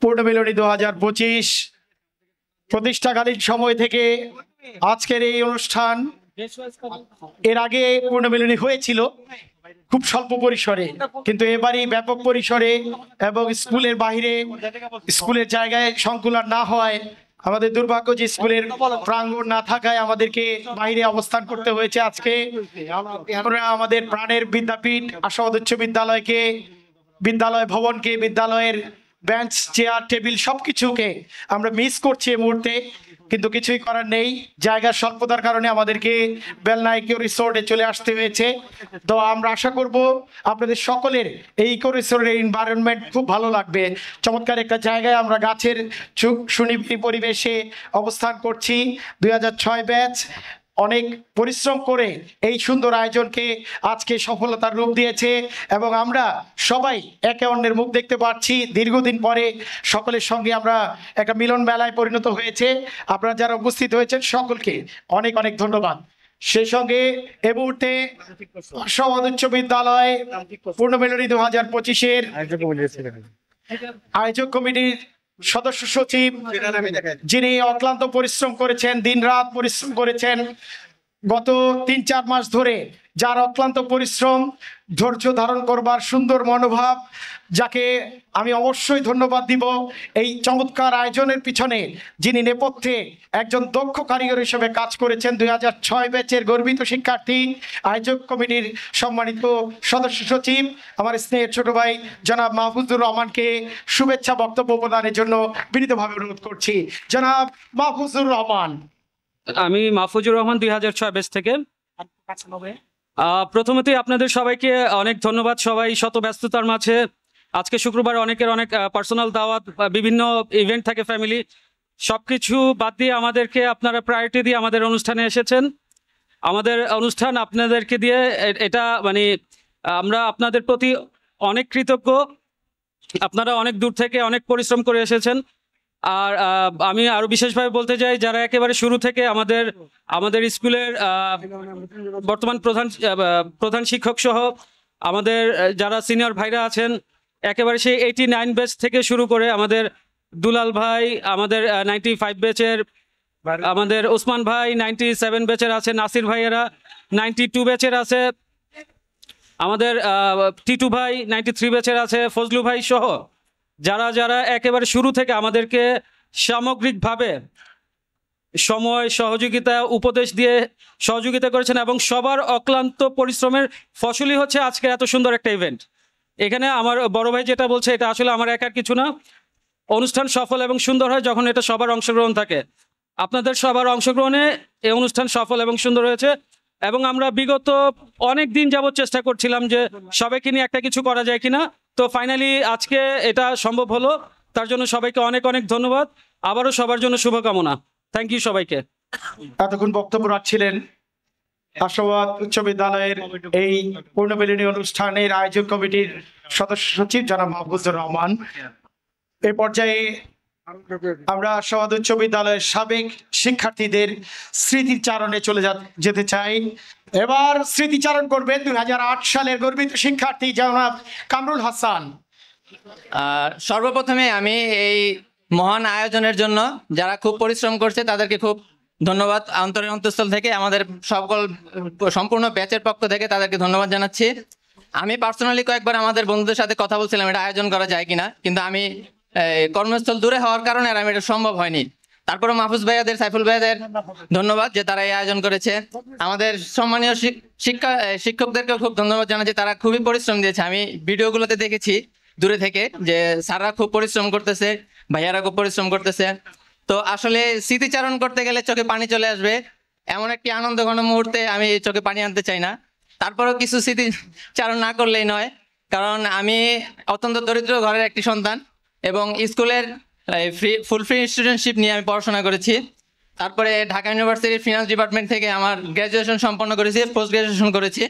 পূর্ণমিলনী 2025 প্রতিষ্ঠাকালীন সময় থেকে আজকের এই অনুষ্ঠান। এর আগে পূর্ণমিলনী হয়েছিল খুব স্বল্প পরিসরে, কিন্তু এবারই ব্যাপক পরিসরে এবং স্কুলের বাইরে, স্কুলের জায়গায় সংকুলন না হয়, আমাদের দুর্ভাগ্য যে স্কুলের প্রাঙ্গণ না থাকায় আমাদেরকে বাইরে অবস্থান করতে হয়েছে। আজকে আমরা আমাদের প্রাণের বিদ্যাপীঠ আশাবাদ উচ্চ বিদ্যালয়কে, বিদ্যালয় ভবনকে, বিদ্যালয়ের বেঞ্চ চেয়ার টেবিল সবকিছুকে আমরা মিস করছি এই মুহূর্তে, কিন্তু কিছুই করার নেই। জায়গার স্বল্পতার কারণে আমাদেরকে বেলনা ইকো রিসোর্টে চলে আসতে হয়েছে। তো আমরা আশা করব আপনাদের সকলের এই ইকো রিসোর্টের এনভায়রনমেন্ট খুব ভালো লাগবে। চমৎকার একটা জায়গায় আমরা গাছের সুনিবিড় পরিবেশে অবস্থান করছি। 2006 ব্যাচ অনেক পরিশ্রম করে এই সুন্দর আয়োজনকে আজকে সফলতার রূপ দিয়েছে এবং আমরা সবাই একে অন্যের মুখ দেখতে পাচ্ছি। দীর্ঘদিন পরে সকলের সঙ্গে আমরা একটা মিলন মেলায় পরিণত হয়েছে। আপনারা যারা উপস্থিত হয়েছেন সকলকে অনেক অনেক ধন্যবাদ। সেই সঙ্গে এ মুহূর্তে আশাবাদ উচ্চ বিদ্যালয় পূর্ণমিলনী 2025-এর আয়োজক কমিটির সদস্য সচিব, যিনি অক্লান্ত পরিশ্রম করেছেন, দিনরাত পরিশ্রম করেছেন গত 3-4 মাস ধরে, যার অক্লান্ত পরিশ্রম, ধৈর্য ধারণ করবার সুন্দর মনোভাব, যাকে আমি অবশ্যই ধন্যবাদ দিব। এই চমৎকার আয়োজনের পিছনে যিনি নেপথ্যে একজন দক্ষ কারিগর হিসেবে কাজ করেছেন, 2006 ব্যাচের গর্বিত শিক্ষার্থী, আয়োজক কমিটির সম্মানিত সদস্য সচিব, আমার স্নেহের ছোট ভাই জনাব মাহফুজুর রহমানকে শুভেচ্ছা বক্তব্য প্রদানের জন্য বিনীতভাবে অনুরোধ করছি। জনাব মাহফুজুর রহমান। আমি মাহফুজুর রহমান, 2006 ব্যাচ থেকে। প্রথমতই আপনাদের সবাইকে অনেক ধন্যবাদ। সবাই শত ব্যস্ততার মাঝে, আজকে শুক্রবার, অনেকের অনেক পার্সোনাল দাওয়াত, বিভিন্ন ইভেন্ট থাকে, ফ্যামিলি, সবকিছু বাদ দিয়ে আমাদেরকে আপনারা প্রায়োরিটি দিয়ে আমাদের অনুষ্ঠানে এসেছেন। আমাদের অনুষ্ঠান আপনাদেরকে দিয়ে, এটা মানে আমরা আপনাদের প্রতি অনেক কৃতজ্ঞ। আপনারা অনেক দূর থেকে অনেক পরিশ্রম করে এসেছেন। আর আমি আরো বিশেষভাবে বলতে চাই, যারা একেবারে শুরু থেকে আমাদের স্কুলের বর্তমান প্রধান শিক্ষক সহ আমাদের যারা সিনিয়র ভাইরা আছেন, একেবারে সেই 89 ব্যাচ থেকে শুরু করে আমাদের দুলাল ভাই, আমাদের 95 ব্যাচের, আমাদের ওসমান ভাই 97 ব্যাচের আছে, নাসির ভাইয়েরা 92 ব্যাচের আছে, আমাদের টিটু ভাই 93 ব্যাচের আছে, ফজলু ভাই সহ যারা যারা একেবারে শুরু থেকে আমাদেরকে সামগ্রিকভাবে সময়, সহযোগিতা, উপদেশ দিয়ে সহযোগিতা করেছেন এবং সবার অক্লান্ত পরিশ্রমের ফসলই হচ্ছে আজকে এত সুন্দর একটা ইভেন্ট। এখানে আমার বড় ভাই যেটা বলছে, এটা আসলে আমার একার কিছু না। অনুষ্ঠান সফল এবং সুন্দর হয় যখন এটা সবার অংশগ্রহণ থাকে। আপনাদের সবার অংশগ্রহণে এই অনুষ্ঠান সফল এবং সুন্দর হয়েছে এবং আমরা বিগত অনেক দিন যাবৎ চেষ্টা করছিলাম যে সবাইকে নিয়ে একটা কিছু করা যায় কিনা। তো ফাইনালি আজকে এটা সম্ভব হলো, তার জন্য সবাইকে অনেক অনেক ধন্যবাদ। আবারও সবার জন্য শুভকামনা। থ্যাংক ইউ সবাইকে। এতক্ষণ বক্তব্য রাখছিলেন আশাবাদ উচ্চ বিদ্যালয়ের এই পূর্ণমিলনী অনুষ্ঠানের আয়োজক কমিটির সদস্য সচিব জনাব মাহফুজুর রহমান। এই পর্যায়ে আমরা আশাবাদ উচ্চ বিদ্যালয়ের সাবেক শিক্ষার্থীদের স্মৃতিচারণে চলে যেতে চাই। এবার স্মৃতিচারণ করবেন 2008 সালের গর্বিত শিক্ষার্থী জনাব কামরুল হাসান। সর্বপ্রথমে আমি এই মহান আয়োজনের জন্য যারা খুব পরিশ্রম করছে তাদেরকে খুব ধন্যবাদ অন্তরের অন্তঃস্থল থেকে, আমাদের সম্পূর্ণ ব্যাচের পক্ষ থেকে তাদেরকে ধন্যবাদ জানাচ্ছি। আমি পার্সোনালি কয়েকবার আমাদের বন্ধুদের সাথে কথা বলছিলাম এটা আয়োজন করা যায় কিনা, কিন্তু আমি কর্মস্থল দূরে হওয়ার কারণে আর আমি এটা সম্ভব হয়নি। তারপরে মাহফুজ ভাইয়াদের, সাইফুল ভাইয়াদের ধন্যবাদ যে তারা এই আয়োজন করেছে। আমাদের সম্মানীয় শিক্ষকদেরকেও খুব ধন্যবাদ জানাচ্ছি, তারা খুবই পরিশ্রম দিয়েছে। আমি ভিডিওগুলোতে দেখেছি দূরে থেকে যে স্যাররা খুব পরিশ্রম করতেছে, ভাইয়ারা খুব পরিশ্রম করতেছে। তো আসলে স্মৃতিচারণ করতে গেলে চোখে পানি চলে আসবে, এমন একটি আনন্দ ঘন মুহূর্তে আমি চোখে পানি আনতে চাই না। তারপরেও কিছু স্মৃতিচারণ না করলেই নয়, কারণ আমি অত্যন্ত দরিদ্র ঘরের একটি সন্তান এবং স্কুলের ফুল ফ্রি স্টুডেন্টশিপ নিয়ে আমি পড়াশোনা করেছি। তারপরে ঢাকা ইউনিভার্সিটির ফিনান্স ডিপার্টমেন্ট থেকে আমার গ্র্যাজুয়েশন সম্পন্ন করেছি, পোস্ট গ্র্যাজুয়েশন করেছি।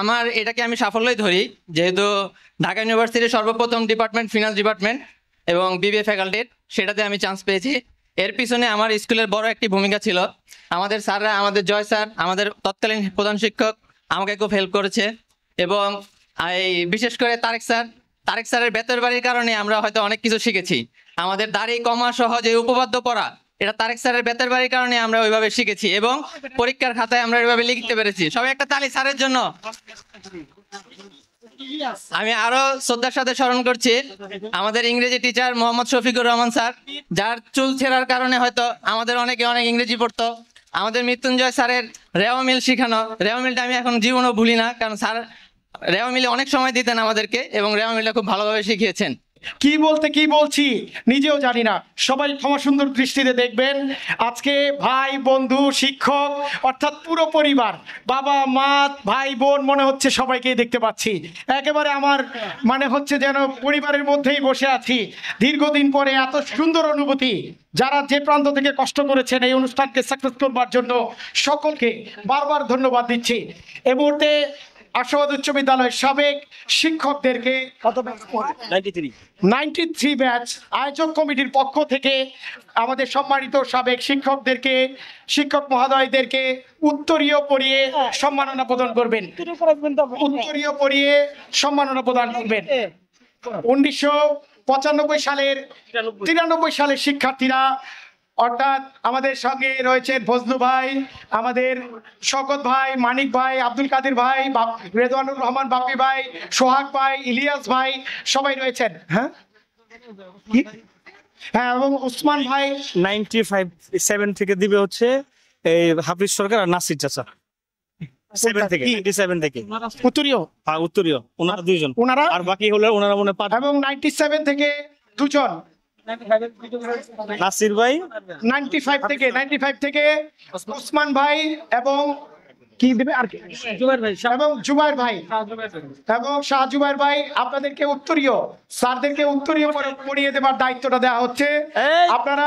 আমার এটাকে আমি সাফল্যই ধরি, যেহেতু ঢাকা ইউনিভার্সিটির সর্বপ্রথম ডিপার্টমেন্ট ফিনান্স ডিপার্টমেন্ট এবং বিবিএ ফ্যাকাল্টির, সেটাতে আমি চান্স পেয়েছি। এর পিছনে আমার স্কুলের বড় একটি ভূমিকা ছিল। আমাদের স্যাররা, আমাদের জয় স্যার, আমাদের তৎকালীন প্রধান শিক্ষক আমাকে খুব হেল্প করেছে এবং বিশেষ করে তারেক স্যার তারেক স্যারের বেতের বাড়ির কারণে আমরা হয়তো অনেক কিছু শিখেছি। আমাদের দাড়ি কমা সহ যে উপপাদ্য পড়া, এটা তারেক স্যারের বেতের বাড়ির কারণে আমরা ওইভাবে শিখেছি এবং পরীক্ষার খাতায় আমরা ওইভাবে লিখতে পেরেছি। সবাই একটা তালি স্যারের জন্য। আমি আরো শ্রদ্ধার সাথে স্মরণ করছি আমাদের ইংরেজি টিচার মোহাম্মদ শফিকুর রহমান স্যার, যার চুল ছেঁড়ার কারণে হয়তো আমাদের অনেকে অনেক ইংরেজি পড়তো। আমাদের মৃত্যুঞ্জয় স্যারের রেওয়া মিল শিখানো, রেওয়া মিলটা আমি এখন জীবনেও ভুলি না, কারণ স্যার রেওয়া মিলে অনেক সময় দিতেন আমাদেরকে এবং রেওয়া মিলটা খুব ভালোভাবে শিখিয়েছেন। কি বলতে কি বলছি নিজেও জানি না, সবাই ক্ষমা সুন্দর দৃষ্টিতে দেখবেন। আজকে ভাই বন্ধু শিক্ষক অর্থাৎ পুরো পরিবার, বাবা মা ভাই বোন মনে হচ্ছে সবাইকেই দেখতে পাচ্ছি। একেবারে আমার মানে হচ্ছে যেন পরিবারের মধ্যেই বসে আছি। দীর্ঘদিন পরে এত সুন্দর অনুভূতি। যারা যে প্রান্ত থেকে কষ্ট করেছেন এই অনুষ্ঠানকে সাকসেস করবার জন্য সকলকে বারবার ধন্যবাদ দিচ্ছি। এ মুহূর্তে আশাবাদ উচ্চ বিদ্যালয়ের সাবেক শিক্ষকদেরকে 93 ব্যাচ আয়োজক কমিটির পক্ষ থেকে আমাদের সম্মানিত সাবেক শিক্ষকদেরকে, শিক্ষক মহোদয়দেরকে উত্তরীয় পরিয়ে সম্মাননা প্রদান করবেন। উত্তরীয় পরিয়ে সম্মাননা প্রদান করবেন। 1995 সালের 93 সালের শিক্ষার্থীরা, অর্থাৎ আমাদের সঙ্গে রয়েছেন ফজলু ভাই, আমাদের শওকত ভাই, মানিক ভাই, আব্দুল কাদের ভাই, রেদওয়ানুর রহমান বাপ্পি ভাই, সোহাগ ভাই, ইলিয়াস ভাই, সবাই রয়েছেন। হ্যাঁ হ্যাঁ, এবং উসমান ভাই। 95 থেকে দিবে হচ্ছে এই হাফিজ সরকার আর নাসির চাচা। 7 থেকে 97 থেকে উত্তরীয়, হ্যাঁ উত্তরীয়, ওনারা দুইজন, ওনারা আর বাকি হলো ওনারা মনে 5। এবং 97 থেকে দুজন, নাসির ভাই 95 থেকে উসমান ভাই এবং কি দিবে আর কি, এবং জুবাইর ভাই এবং শাহ জুবাইর ভাই। আপনাদেরকে উত্তরীয় স্যারদেরকে উত্তরীয় পড়িয়ে দেবার দায়িত্বটা দেওয়া হচ্ছে। আপনারা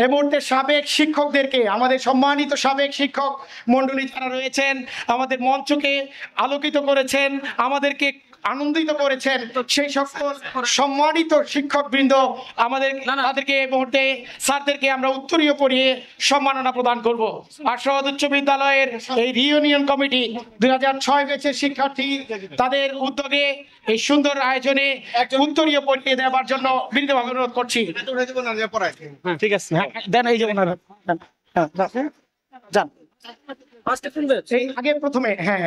এই মুহূর্তে সাবেক শিক্ষকদেরকে, আমাদের সম্মানিত সাবেক শিক্ষক মন্ডলী যারা রয়েছেন, আমাদের মঞ্চকে আলোকিত করেছেন, আমাদেরকে আনন্দিত করেছেন, সেই সকল সম্মানিত শিক্ষকবৃন্দ আমাদের তাদেরকে এই মুহূর্তে স্যারদেরকে আমরা উত্তরীয় পড়িয়ে সম্মাননা প্রদান করব। আশাবাদ উচ্চ বিদ্যালয়ের এই রিইউনিয়ন কমিটি 2006 ব্যাচের শিক্ষার্থী, তাদের উদ্যোগে এই সুন্দর আয়োজনে উত্তরীয় পড়িয়ে দেওয়ার জন্য বিনীতভাবে অনুরোধ করছি। ঠিক আছে, হ্যাঁ, দেন এই যে ওনারা যান এই আগে প্রথমে। হ্যাঁ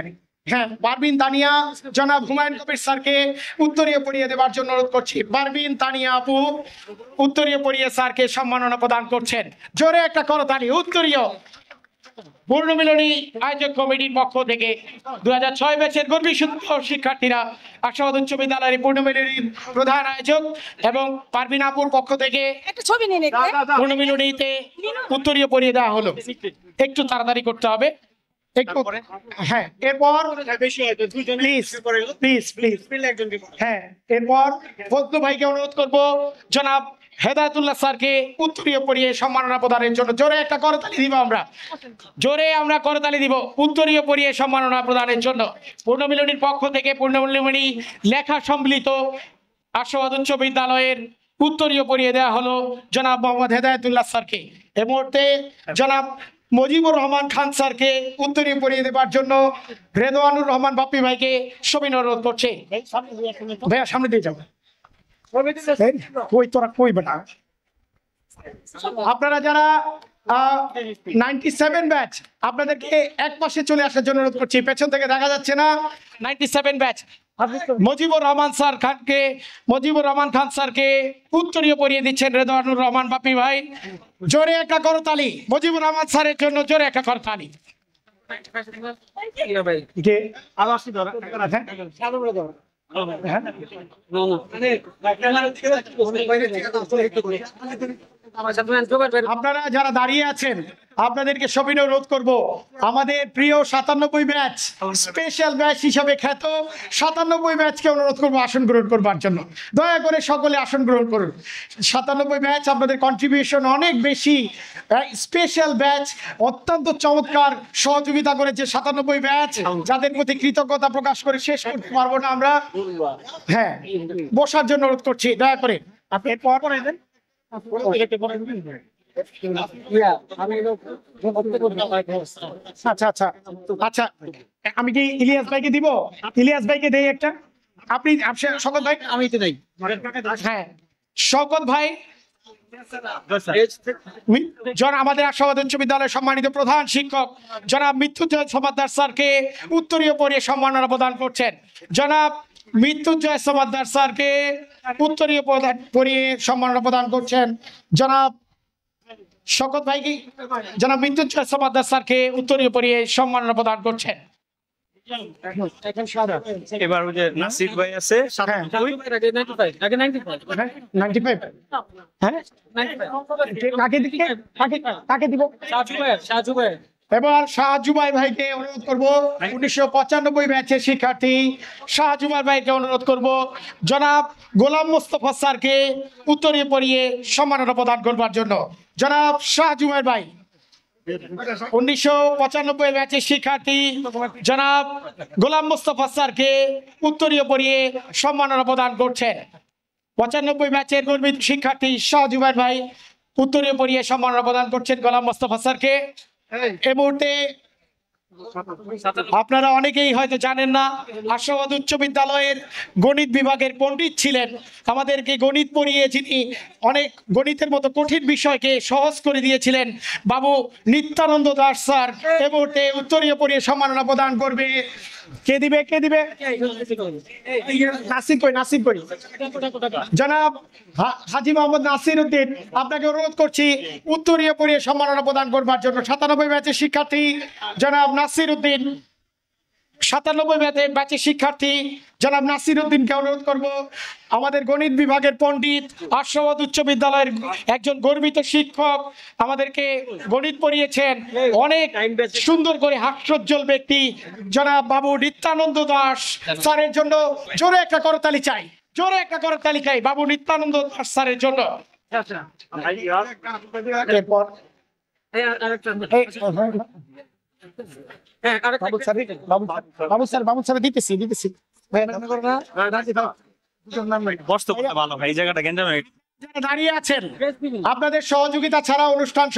হ্যাঁ, পারভিন তানিয়া জনাব হুমায়ুন কবির স্যারকে উত্তরীয় পড়িয়ে দেওয়ার জন্য অনুরোধ করছি। পারভিন তানিয়া আপু উত্তরীয় পড়িয়ে স্যারকে সম্মাননা প্রদান করছেন। জোরে একটা করতালি। উত্তরীয় পূর্ণমিলনী আয়োজক কমিটির পক্ষ থেকে 2006 ব্যাচের গর্বী শিক্ষার্থীরা, আশাবাদ উচ্চ বিদ্যালয়ের পূর্ণমিলনীর প্রধান আয়োজক এবং পারভিন আপুর পক্ষ থেকে পূর্ণমিলনীতে উত্তরীয় পড়িয়ে দেওয়া হলো। একটু তাড়াতাড়ি করতে হবে। একটু হ্যাঁ, এরপর প্লিজ হ্যাঁ, এরপর ফজলু ভাইকে অনুরোধ করব জনাব হেদায়েতুল্লাহ স্যারকে উত্তরীয় পড়িয়ে সম্মাননা প্রদানের জন্য। জোরে একটা করতালি দিব, আমরা জোরে আমরা করতালি দিব উত্তরীয় পড়িয়ে সম্মাননা প্রদানের জন্য। পূর্ণমিলনীর পক্ষ থেকে পূর্ণমিলনী লেখা সম্মিলিত আশাবাদ উচ্চ বিদ্যালয়ের উত্তরীয় পড়িয়ে দেওয়া হলো জনাব মোহাম্মদ হেদায়েতুল্লাহ স্যারকে। এ মুহূর্তে জনাব মুজিবুর রহমান খান স্যারকে উত্তরীয় পড়িয়ে দেবার জন্য রেদওয়ানুর রহমান বাপ্পি ভাইকে সবিনয় অনুরোধ করছে। ভাইয়া সামনে দিয়ে যাবো। কই তোরা কই বেটা, আপনারা যারা 97 ব্যাচ আপনাদেরকে এক পাশে চলে আসার জন্য অনুরোধ করছি। পেছন থেকে দেখা যাচ্ছে না। 97 ব্যাচ মুজিবুর রহমান খান স্যারকে উত্তরীয় পড়িয়ে দিচ্ছেন রেদওয়ানুর রহমান বাপ্পি ভাই। জোরে একটা করতালি মুজিবুর রহমান স্যারের জন্য, জোরে একটা করতালি। আপনারা যারা দাঁড়িয়ে আছেন আপনাদেরকে সবিনয় অনুরোধ করব, আমাদের প্রিয় 97 ব্যাচ, স্পেশাল ব্যাচ হিসাবে খ্যাত 97 ব্যাচকে অনুরোধ করব আসন গ্রহণ করবার জন্য। দয়া করে সকলে আসন গ্রহণ করুন। 97 ব্যাচ আপনাদের কন্ট্রিবিউশন অনেক বেশি। স্পেশাল ব্যাচ অত্যন্ত চমৎকার সহযোগিতা করেছে 97 ব্যাচ, যাদের প্রতি কৃতজ্ঞতা প্রকাশ করে শেষ করতে পারবো না আমরা। হ্যাঁ, বসার জন্য অনুরোধ করছি দয়া করে। আপনি এরপর আচ্ছা আচ্ছা আচ্ছা, আমি কি ইলিয়াস ভাইকে দিব? ইলিয়াস ভাইকে দেই একটা। আপনি শওকত ভাই, আমি তো নাই। হ্যাঁ, শওকত ভাই আমাদের আশাবাদ উচ্চ বিদ্যালয়ের সম্মানিত প্রধান শিক্ষক জনাব মৃত্যুঞ্জয় সমাদ্দার স্যারকে উত্তরীয় পরিয়ে সম্মাননা প্রদান করছেন। জনাব মৃত্যুঞ্জয় সমাদ্দার স্যারকে উত্তরীয় পরিয়ে সম্মাননা প্রদান করছেন। জনাব শওকত ভাই কি জনাব মৃত্যুঞ্জয় সমাদ্দার স্যারকে উত্তরীয় পরিয়ে সম্মাননা প্রদান করছেন। এবার ওই যে নাসির ভাই আছে 95 হ্যাঁ কাকে দিব? এবার শাহ জুবাই ভাইকে অনুরোধ করব, 1995 ব্যাচের শিক্ষার্থী শাহ জুবাই ভাইকে অনুরোধ করব জনাব গোলাম মোস্তফা স্যারকে উত্তরীয় পরিয়ে সম্মাননা প্রদান করবার জন্য। জনাব শাহ জুবাই ভাই 1995 ব্যাচের শিক্ষার্থী জনাব গোলাম মোস্তফা স্যারকে উত্তরীয় পরিয়ে সম্মাননা প্রদান করছেন। 95 ব্যাচের গর্বিত শিক্ষার্থী শাহ জুবাই ভাই উত্তরীয় পরিয়ে সম্মাননা প্রদান করছেন গোলাম মোস্তফা স্যারকে। এই মুহূর্তে আপনারা অনেকেই হয়তো জানেন না, আশাবাদ উচ্চ বিদ্যালয়ের গণিত বিভাগের পণ্ডিত ছিলেন। আমাদেরকে গণিত পড়িয়ে যিনি অনেক গণিতের মতো কঠিন বিষয়কে সহজ করে দিয়েছিলেন বাবু নিত্যানন্দ দাস স্যার এই মুহূর্তে উত্তরীয় পরিয়ে সম্মাননা প্রদান করবে। কে দিবে? নাসির করি জনাব হাজী মোহাম্মদ নাসির উদ্দিন, আপনাকে অনুরোধ করছি উত্তরীয় পরিয়ে সম্মাননা প্রদান করবার জন্য। 97 ব্যাচের শিক্ষার্থী জনাব নাসির উদ্দিন, 97 ব্যাচের শিক্ষার্থী জনাব নাসির উদ্দিনকে অনুরোধ করব। আমাদের গণিত বিভাগের পণ্ডিত, আশাবাদ উচ্চ বিদ্যালয়ের একজন গর্বিত শিক্ষক, আমাদেরকে গণিত পড়িয়েছেন, অনেক সুন্দর করে হাস্যোজ্জ্বল ব্যক্তি জনাব বাবু নিত্যানন্দ দাস স্যারের জন্য জোরে একটা করতালি চাই, বাবু নিত্যানন্দ দাস স্যারের জন্য। এরপর বাবু স্যার দিতেছি বস্তু ভালো ভাই, এই জায়গাটা গেঞ্জাম যারা দাঁড়িয়ে আছেন আপনাদের সহযোগিতা ছাড়া অনুষ্ঠান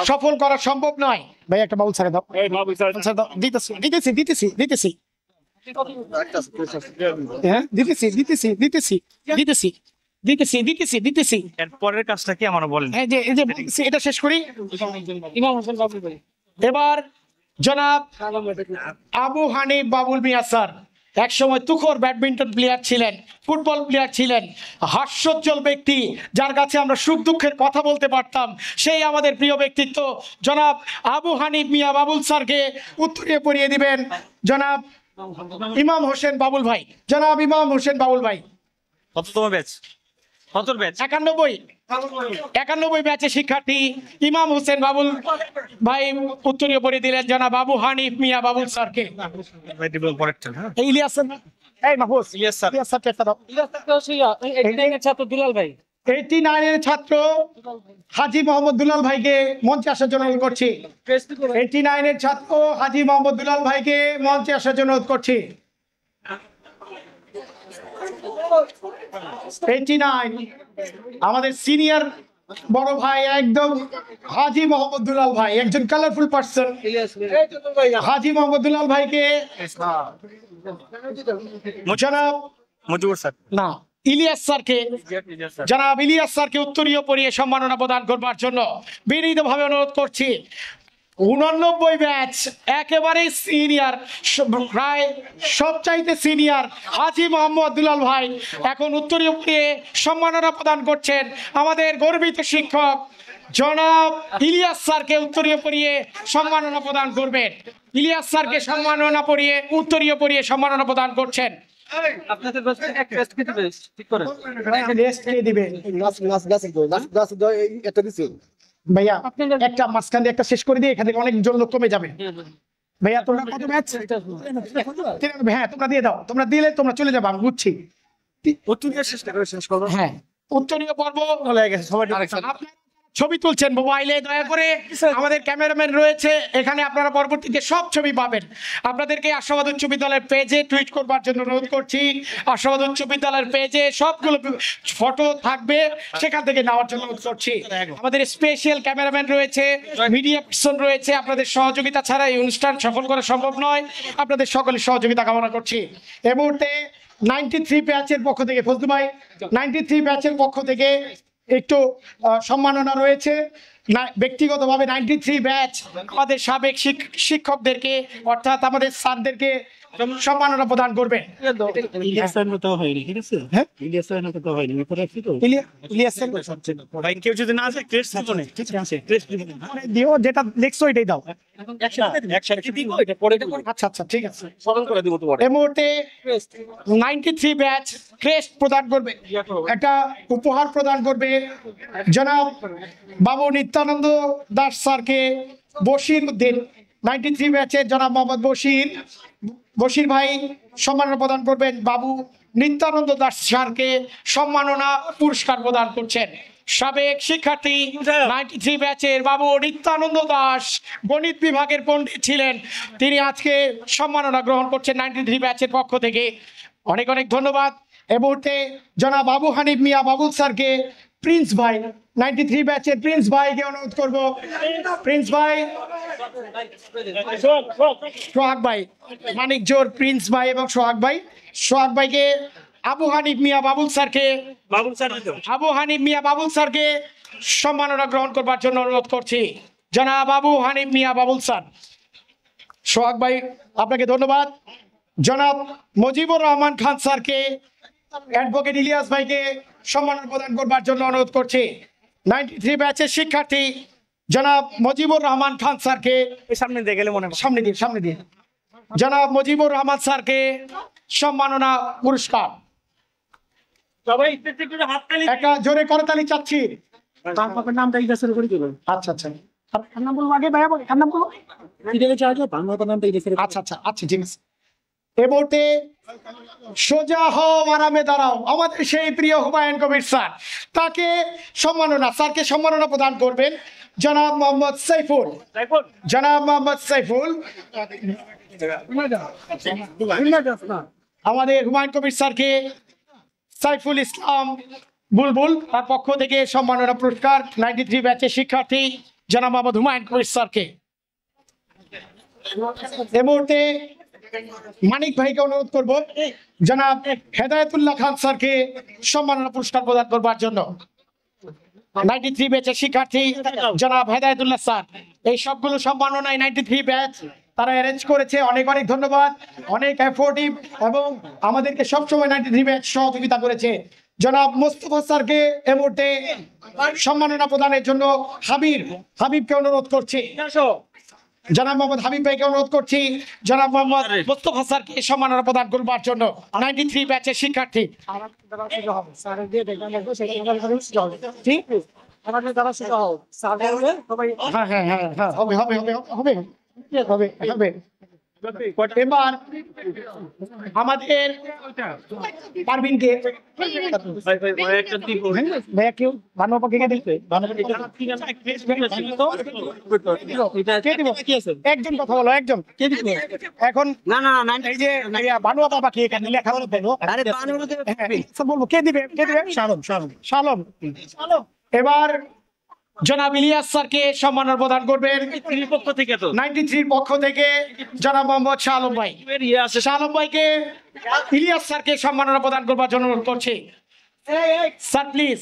সফল করা সম্ভব নয়। ভাই একটা বাবু স্যারে দাও, দিতেছি হ্যাঁ দিতেছি। এর পরের কাজটা কি আমার বলেন? এই যে এটা শেষ করি। এবার জনাব আবু হানিফ বাবুল মিয়া স্যার একসময় তুখোর ব্যাডমিন্টন প্লেয়ার ছিলেন, ফুটবল প্লেয়ার ছিলেন, হাস্যোজ্জ্বল ব্যক্তি, যার কাছে আমরা সুখ দুঃখের কথা বলতে পারতাম, সেই আমাদের প্রিয় ব্যক্তিত্ব জনাব আবু হানিফ মিয়া বাবুল স্যারকে উত্তরীয় পরিয়ে দিবেন জনাব ইমাম হোসেন বাবুল ভাই। কততম ব্যাচ? কত ব্যাচ? 91 ব্যাচের শিক্ষার্থী ইমাম হোসেন বাবুল ভাই উত্তরীয় পরিয়ে দিলেন জনাব আবু হানিফ মিয়া বাবুল স্যারকে। ইলিয়াস স্যারকে একটা দাও। 89 এর ছাত্র হাজী মোহাম্মদ দুলাল ভাইকে মঞ্চে আসার জন্য অনুরোধ করছি। 89 এর ছাত্র হাজী মোহাম্মদ দুলাল ভাইকে মঞ্চে আসার জন্য অনুরোধ করছি। 89 আমাদের সিনিয়র বড় ভাই একদম হাজী মোহাম্মদ দুলাল ভাই, একজন কালারফুল পার্সন। হাজী মোহাম্মদ দুলাল ভাইকে জনাব মুজিবুর স্যার না ইলিয়াস স্যারকে জনাব ইলিয়াস স্যারকে উত্তরীয় পরিয়ে সম্মাননা প্রদান করবার জন্য বিনীতভাবে অনুরোধ করছি। 89 ব্যাচ একেবারে সিনিয়র, প্রায় সবচাইতে সিনিয়র হাজী মোহাম্মদ দুলাল ভাই এখন উত্তরীয় পরিয়ে সম্মাননা প্রদান করছেন। আমাদের গর্বিত শিক্ষক জনাব ইলিয়াস স্যারকে উত্তরীয় পরিয়ে সম্মাননা প্রদান করবেন। ইলিয়াস স্যারকে উত্তরীয় পরিয়ে সম্মাননা প্রদান করছেন। আপনাদের এক টেস্ট কি দিবে ঠিক করে দিবে ভাইয়া, একটা মাঝখান দিয়ে একটা শেষ করে দিয়ে এখান থেকে অনেক জন লোক কমে যাবে। ভাইয়া তোমরা কত ব্যাচ? হ্যাঁ তোমরা দিয়ে দাও, তোমরা দিলে তোমরা চলে যাবে, আমি বুঝছি। হ্যাঁ উত্তরীয় পর্ব হয়ে গেছে, সবাই ছবি তুলছেন মোবাইলে, দয়া করে আমাদের ক্যামেরাম্যান রয়েছে এখানে, আপনারা পরবর্তীতে সব ছবি পাবেন। আপনাদেরকে আশাবাদ উচ্চ বিদ্যালয়ের পেজে টুইট করবার জন্য অনুরোধ করছি। আশাবাদ উচ্চ বিদ্যালয়ের পেজে সবগুলো ফটো থাকবে, সেখান থেকে নেওয়ার জন্য অনুরোধ করছি। আমাদের স্পেশাল ক্যামেরাম্যান রয়েছে, মিডিয়া পার্সন রয়েছে, আপনাদের সহযোগিতা ছাড়া এই অনুষ্ঠান সফল করা সম্ভব নয়। আপনাদের সকলের সহযোগিতা কামনা করছি। এই মুহূর্তে 93 ব্যাচের পক্ষ থেকে ফজলু ভাই 93 ব্যাচের পক্ষ থেকে একটু সম্মাননা রয়েছে ব্যক্তিগতভাবে 93 ব্যাচ আমাদের সাবেক শিক্ষকদেরকে অর্থাৎ আমাদের স্যারদেরকে সম্মাননা প্রদান করবেন। হ্যাঁ? ভাই কেউ যদি না আসে ক্রেস্ট দিবনে, ঠিক আছে ক্রেস্ট দিবনে। দিও যেটা লিখছো এটাই দাও। একসাথে দিব, এটা পরে দিব। আচ্ছা আচ্ছা ঠিক আছে। স্মরণ করে দিব তো পরে। এই মুহূর্তে 93 ব্যাচ ক্রেস্ট প্রদান করবে, একটা উপহার প্রদান করবে জনাব বাবু নিত্যানন্দ দাস স্যারকে। বশির উদ্দিন 93 ব্যাচের জনাব মোহাম্মদ বশির ভাই সম্মাননা প্রদান করবেন। বাবু নিত্যানন্দ দাস স্যারকে সম্মাননা পুরস্কার প্রদান করছেন। সাবেক শিক্ষার্থী 93 ব্যাচের বাবু নিত্যানন্দ দাস গণিত বিভাগের পণ্ডিত ছিলেন, তিনি আজকে সম্মাননা গ্রহণ করছেন 93 ব্যাচের পক্ষ থেকে। অনেক অনেক ধন্যবাদ। এ মুহূর্তে জনাব আবু হানিফ মিয়া বাবুল স্যারকে প্রিন্স ভাই 93 ব্যাচের প্রিন্স ভাইকে অনুরোধ করব। প্রিন্স ভাই, সোহাগ ভাই, মানিক জোর প্রিন্স ভাই এবং সোহাগ ভাইকে আবু হানিফ মিয়া বাবুল স্যারকে সম্মাননা গ্রহণ করবার জন্য অনুরোধ করছি। জনাব আবু হানিফ মিয়া বাবুল স্যার। সোহাগ ভাই আপনাকে ধন্যবাদ। জনাব মুজিবুর রহমান খান স্যারকে অ্যাডভোকেট ইলিয়াস ভাইকে সম্মাননা প্রদান করবার জন্য অনুরোধ করছি। 93 ব্যাচের শিক্ষার্থী জনাব মুজিবুর রহমান খান স্যারকে সামনে দিয়ে গেলে মনে হয়। সামনে দিয়ে জনাব মুজিবুর রহমান স্যারকে সম্মাননা পুরস্কার। সবাই একটু হাততালি। একটা জোরে করতালি চাচ্ছি। তার বাবার নামটা ইদাসের করে দিবেন। আচ্ছা আচ্ছা, আপনার নাম বলবো আগে ভাইয়া, আপনার নাম বলবো। আচ্ছা আচ্ছা আচ্ছা ঠিক আছে। এ মুহূর্তে সোজা হও আরামে দাঁড়াও আমাদের সেই প্রিয় হুমায়ুন কবির স্যার, তাকে স্যারকে সম্মাননা প্রদান করবেন জনাব মোহাম্মদ সাইফুল। আমাদের হুমায়ুন কবির স্যারকে সাইফুল ইসলাম বুলবুল তার পক্ষ থেকে সম্মাননা পুরস্কার 93 ব্যাচের শিক্ষার্থী জনাব মোহাম্মদ হুমায়ুন কবির স্যারকে। এই মুহূর্তে মানিক ভাইকে অনুরোধ করব জনাব হেদায়েতুল্লাহ খান স্যারকে সম্মাননা পুরস্কার প্রদান করবার জন্য। 93 ব্যাচের শিক্ষার্থী জনাব হেদায়েতুল্লাহ স্যার, এই সবগুলো সম্মাননায় 93 ব্যাচ তারা অ্যারেঞ্জ করেছে। অনেক অনেক ধন্যবাদ, অনেক এফোর্টিভ এবং আমাদেরকে সবসময় 93 ব্যাচ সহযোগিতা করেছে। জনাব মোস্তফা স্যারকে এই মুহূর্তে সম্মাননা প্রদানের জন্য হাবিবকে অনুরোধ করছি। জনাব মোহাম্মদ হাবিব ভাইকে অনুরোধ করছি জনাব মোহাম্মদ মোস্তফা স্যারকে সম্মাননা প্রদান করবার জন্য। 93 ব্যাচের শিক্ষার্থী হবে। এবার আমাদের পারভিনকে একজন কথা বলো, একজন এখন এই যে বানুয়া বাবা কি এখানে লেখা বলবো, কে দিবে? শালম। এবার জনাব ইলিয়াস স্যারকে সম্মাননা প্রদান করবেন 93 পক্ষ থেকে জনাব মোহাম্মদ শালম ভাইকে ইলিয়াস স্যারকে সম্মাননা প্রদান করবার জন্য অনুরোধ করছি। স্যার প্লিজ